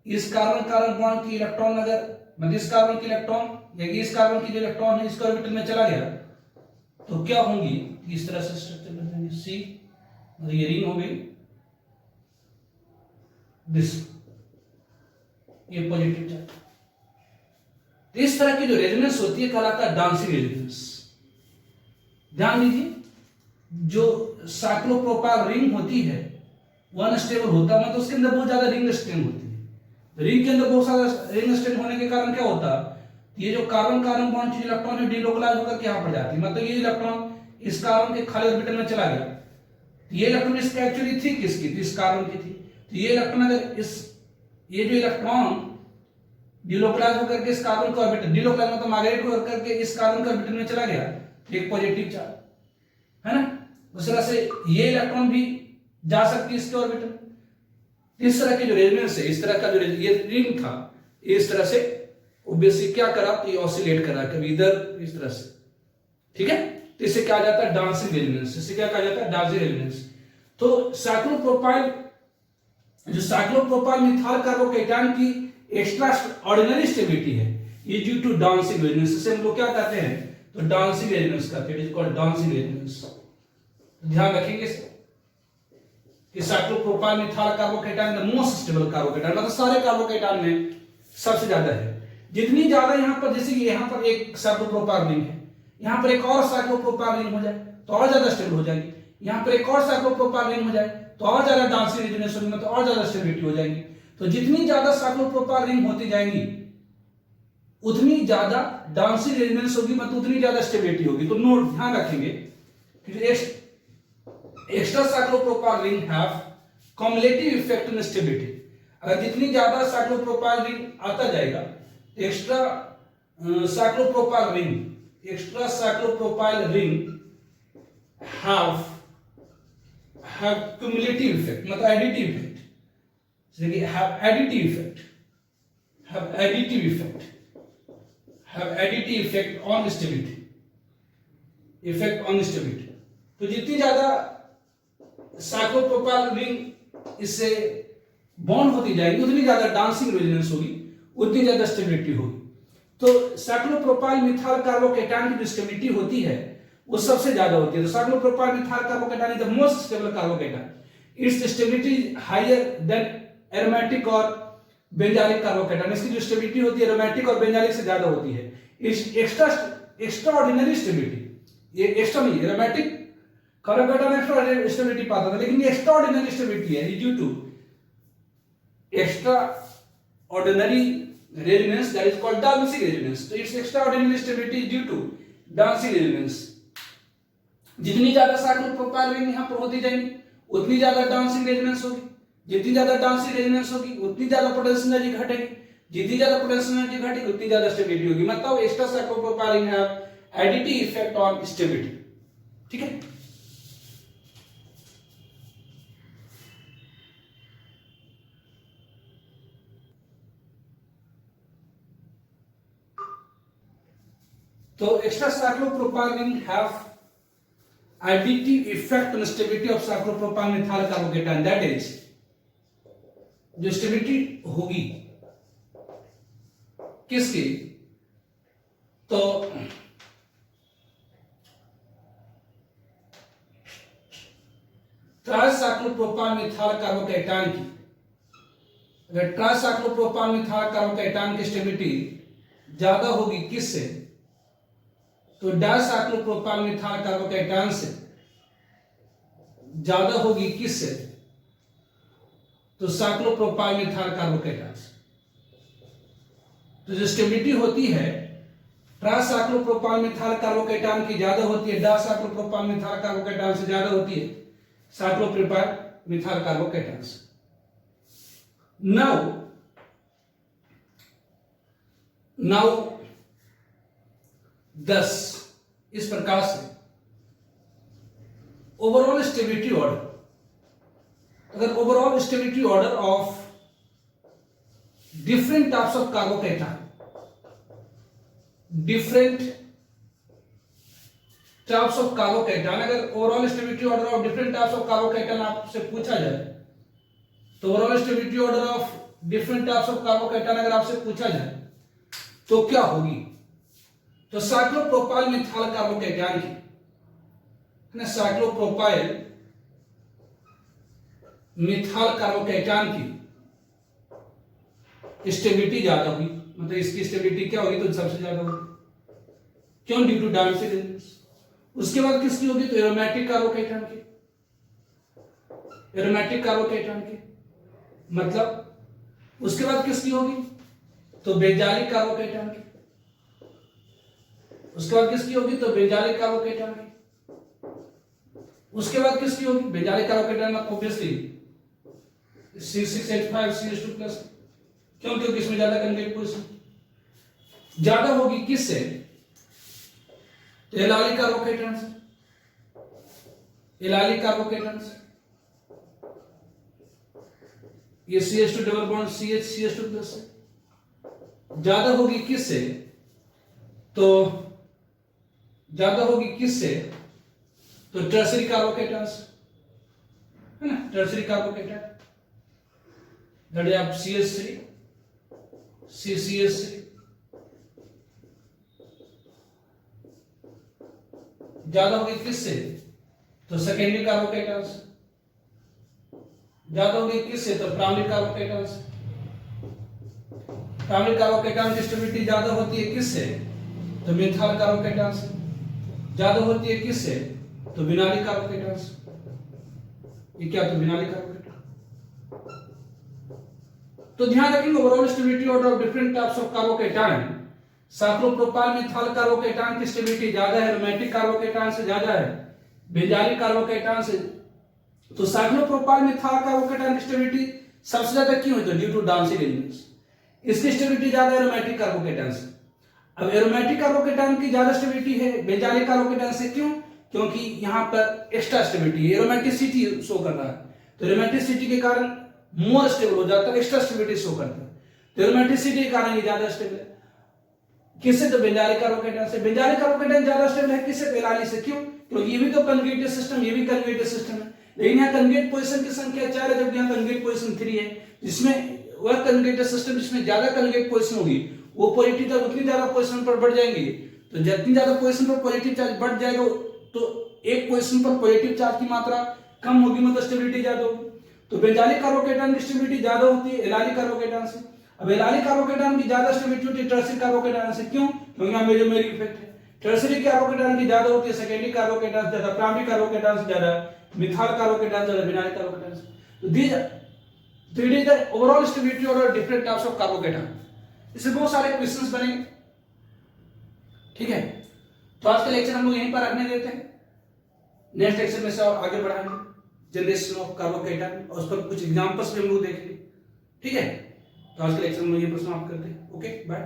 इस कार्बन कार्बन बॉन्ड की इलेक्ट्रॉन, अगर मतलब इस कार्बन की इलेक्ट्रॉन या इस कार्बन की जो इलेक्ट्रॉन है इस ऑर्बिटल में चला गया, तो क्या होंगी, इस तरह से स्ट्रक्चर बन जाएंगे, सी, मतलब ये रिंग हो गई, दिस, ये पॉजिटिव चार्ज। तो इस तरह की जो रेजोनेंस होती है कहलाता है डांसिंग रेजोनेंस। ध्यान दीजिए, जो साइक्लोप्रोपाइल रिंग होती है वो अनस्टेबल होता है, मतलब उसके अंदर बहुत ज्यादा रिंग स्ट्रेन होती है। रिंग के अंदर बहुत सारा रिंग स्ट्रेन होने के कारण क्या होता, ये जो कार्बन कार्बन बॉन्ड की इलेक्ट्रॉन है डीलोकलाइज होकर यहाँ पर जाती है, मतलब ये इलेक्ट्रॉन इस कार्बन के खाली ऑर्बिटल में चला गया, तो ये इलेक्ट्रॉन इसकी एक्चुअली थी किसकी थी, इस कार्बन की थी। तो ये इलेक्ट्रॉन अगर ये जो इलेक्ट्रॉन डीलोकलाइज होकर के इस कार्बन के ऑर्बिटल, डीलोकलाइज मतलब माइग्रेट होकर के इस कार्बन के ऑर्बिटल में चला गया, एक पॉजिटिव चार्ज है ना, उस तरह से ये इलेक्ट्रॉन भी जा सकती है इसके ऑर्बिटल। इस तरह की जो रेजोनेंस है, इस तरह का जो ये रिंग था इस तरह से वो बेसिक क्या करा, तो ये ऑसिलेट करा कभी इधर इस तरह से, ठीक है। तो इसे कहा जाता है डांसिंग रेजोनेंस, इसे क्या कहा जाता है, डांसिंग रेजोनेंस। तो साइक्लोप्रोपाइल, जो साइक्लोप्रोपाइल मिथाइल कार्बोकेटायन की एक्स्ट्रा ऑर्डिनरी स्टेबिलिटी है, ये ड्यू टू डांसिंग रेजोनेंस। इसे हम लोग क्या कहते हैं, तो डांसिंग रेजोनेंस कहते हैं, it is called dancing resonance. ध्यान रखेंगे कि cyclopropyl methyl carbocation the most stable carbocation, मतलब सारे कार्बोकेटायन में सबसे ज्यादा है। जितनी ज्यादा यहां पर, जैसे कि यहां पर एक साइक्लोप्रोपाइल रिंग है, यहां पर एक और साइक्लोप्रोपाइल रिंग हो जाए तो और ज्यादा स्टेबल हो जाएगी, यहां पर एक और साइक्लोप्रोपाइल रिंग हो जाए तो और ज्यादा डांसिंग रेजोनेंस होगी, मतलब और ज्यादा स्टेबिलिटी हो जाएगी। तो जितनी ज्यादा साइक्लोप्रोपाइल रिंग होती जाएंगी उतनी ज्यादा डांसिंग रेजोनेंस होगी, मतलब उतनी ज्यादा स्टेबिलिटी होगी। तो नोट ध्यान रखेंगे कि extra cyclopropyl ring have cumulative effect in stability. अगर जितनी ज्यादा साइक्लोप्रोपाइल रिंग आता जाएगा, extra cyclopropyl ring have cumulative effect, मतलब additive effect, जैसे have additive effect on stability, तो जितनी ज्यादा साइक्लोप्रोपाइल रिंग इससे बॉन्ड होती जाएगी उतनी ज्यादा डांसिंग रेजोनेंस होगी, उतनी ज्यादा स्टेबिलिटी होगी। तो साइक्लोप्रोपाइल मिथाइल कार्बोकेटायन की जो स्टेबिलिटी होती है वो सबसे ज्यादा होती है। तो cyclopropyl methyl carbocation is the most stable carbocation, its stability higher than aromatic और बेंजालिक कार्बोकेटायन। इसकी जो स्टेबिलिटी होती है एरोमेटिक और बेंजालिक से ज्यादा होती है। इस एक्स्ट्रा ऑर्डिनरी स्टेबिलिटी, ये एक्स्ट्रा नहीं, एरोमेटिक कार्बोकेटायन एक्स्ट्रा स्टेबिलिटी पाता था, लेकिन ये एक्स्ट्रा ऑर्डिनरी स्टेबिलिटी है due to extraordinary resonance, that is called dancing resonance. तो it's extraordinary stability due to dancing resonance. जितनी ज्यादा साइक्लोप्रोपाइल रिंग यहां पर होती जाएंगी उतनी ज्यादा डांसिंग रेजोनेंस होगी, जितनी ज्यादा डांसिंग रेजोनेंस होगी उतनी ज्यादा पोटेंशियल एनर्जी घटेगी, जितनी ज्यादा पोटेंशियल एनर्जी घटेगी उतनी ज्यादा स्टेबिलिटी होगी। मतलब extra cyclopropyl ring have additive effect on stability, ठीक है। तो extra cyclopropyl ring have additive effect on stability of cyclopropyl methyl carbocation, that is जो स्टेबिलिटी होगी किसकी, तो ट्राइसाइक्लोप्रोपाइल मिथाइल कार्बोकेटायन की। अगर ट्राइसाइक्लोप्रोपाइल मिथाइल कार्बोकेटायन की स्टेबिलिटी ज्यादा होगी किससे, तो डाइसाइक्लोप्रोपाइल मिथाइल कार्बोकेटायन से ज्यादा होगी किससे, तो साइक्लोप्रोपाइल मिथाइल कार्बोकेटायन से। तो जो स्टेबिलिटी होती है ट्राइसाइक्लोप्रोपाइल मिथाइल कार्बोकेटायन की ज्यादा होती है, डाइसाइक्लोप्रोपाइल मिथाइल कार्बोकेटायन से ज्यादा होती है साइक्लोप्रोपाइल मिथाइल कार्बोकेटायन से। नाउ दस इस प्रकार से ओवरऑल स्टेबिलिटी ऑर्डर, अगर overall stability order of different types of carbocation, अगर overall stability order of different types of carbocation आपसे पूछा जाए, तो overall stability order of different types of carbocation अगर आपसे पूछा जाए तो क्या होगी, तो साइक्लोप्रोपाइल मिथाइल कार्बोकेटायन की, साइक्लोप्रोपाइल मिथाइल कार्बोकेटायन की स्टेबिलिटी ज्यादा हुई, मतलब इसकी स्टेबिलिटी क्या होगी, तो सबसे ज्यादा होगी, क्यों, ड्यू टू डांसिंग रेजोनेंस। उसके बाद किसकी होगी, तो एरोमेटिक कार्बोकेटायन की, मतलब उसके बाद किसकी होगी, तो बेंजालिक कार्बोकेटायन की, उसके बाद किसकी होगी, तो बेंजालिक कार्बोकेटायन की, उसके बाद किसकी होगी, बेंजालिक कार्बोकेटायन में ऑब्वियसली C6H5CH2+, क्यों, क्योंकि इसमें ज्यादा कंजुगेट पोजीशन ज्यादा होगी किससे, तो एलाइलिक कार्बोकेटायन से, ये CH2 double bond CH CH2+ से, ज्यादा होगी किससे, तो ज्यादा होगी किससे, तो टर्शरी कार्बोकेटॉन्स, है ना, टर्शरी कार्बोकेटॉन, दैट इज आप CH3, CCH3, ज्यादा होगी किससे, तो सेकेंडरी कार्बोकेटॉन्स, ज्यादा होगी किससे, तो प्राइमरी कार्बोकेटॉन्स, प्राइमरी कार्बोकेटॉन की स्टेबिलिटी ज्यादा होती है किससे, तो मिथाइल कार्बोकेटॉन्स, ज्यादा होती है किससे, तो विनाइलिक कार्बोकेटॉन्स, ये क्या, तो विनाइलिक कार्बोकेटॉन। तो ध्यान रखेंगे overall stability order of different types of carbocation, cyclopropyl methyl carbocation की स्टेबिलिटी ज्यादा है एरोमेटिक कार्बोकेटॉन से, ज्यादा है बेंजाइलिक कार्बोकेटॉन से। तो साइक्लोप्रोपाइल मिथाइल कार्बोकेटॉन की स्टेबिलिटी सबसे ज्यादा क्यों है, तो ड्यू टू डाउनस्ट्रीम एलिमेंट्स, इसकी स्टेबिलिटी ज्यादा है एरोमेटिक कार्बोकेटॉन से। अब एरोमेटिक कार्बोकेटॉन की ज्यादा स्टेबिलिटी है बेंजाइलिक कार्बोकेटॉन से, क्यों, क्योंकि यहां पर एक्स्ट्रा स्टेबिलिटी है, एरोमेटिसिटी शो कर रहा है, तो एरोमेटिसिटी के कारण मोर स्टेबल हो जाता है, एक्स्ट्रा स्टेबिलिटी शो करता है, तो एरोमेटिसिटी के कारण ये ज्यादा स्टेबल है किससे, तो बेंजाइलिक कार्बोकेटॉन से। बेंजाइलिक कार्बोकेटॉन ज्यादा स्टेबल है किससे, एलाइलिक से, क्यों, क्योंकि ये भी तो कंजुगेटेड सिस्टम, ये भी कंजुगेटेड सिस्टम है, लेकिन यहाँ कंजुगेट पोजीशन की संख्या 4 है, जबकि यहाँ कंजुगेट पोजीशन 3 है, जिसमें वह कंजुगेटेड सिस्टम जिसमें ज्यादा कंजुगेट पोजीशन होगी वो पॉजिटिव चार्ज उतनी ज्यादा पोजीशन पर बढ़ जाएंगे, तो जितनी ज्यादा पोजीशन पर पॉजिटिव चार्ज बढ़ जाएगा तो एक पोजीशन पर पॉजिटिव चार्ज की मात्रा कम होगी, मतलब स्टेबिलिटी ज्यादा होगी। तो बेंजाइलिक कार्बोकेटॉन की स्टेबिलिटी ज्यादा होती है एलाइलिक कार्बोकेटॉन से। अब एलाइलिक कार्बोकेटॉन की ज्यादा स्टेबिलिटी होती है टर्शरी कार्बोकेटॉन से, क्यों, क्योंकि यहाँ मेसोमेरिक इफेक्ट है। टर्शरी कार्बोकेटॉन की ज्यादा होती है सेकेंडरी कार्बोकेटॉन से ज्यादा, प्राइमरी कार्बोकेटॉन से ज्यादा, मिथाइल कार्बोकेटॉन से ज्यादा, विनाइलिक कार्बोकेटॉन से। तो it is the overall stability order of different types of carbocation। इससे बहुत सारे क्वेश्चंस बनेंगे, ठीक है। तो आज का लेक्चर हम लोग यहीं पर रखने देते हैं, नेक्स्ट लेक्चर में से और आगे बढ़ाएंगे जनरेशन ऑफ कार्बोकेटॉन और उस पर कुछ एग्जांपल्स भी हम लोग देखेंगे, ठीक है। तो आज के लेक्चर में ये प्रश्न आप करते हैं, ओके बाय।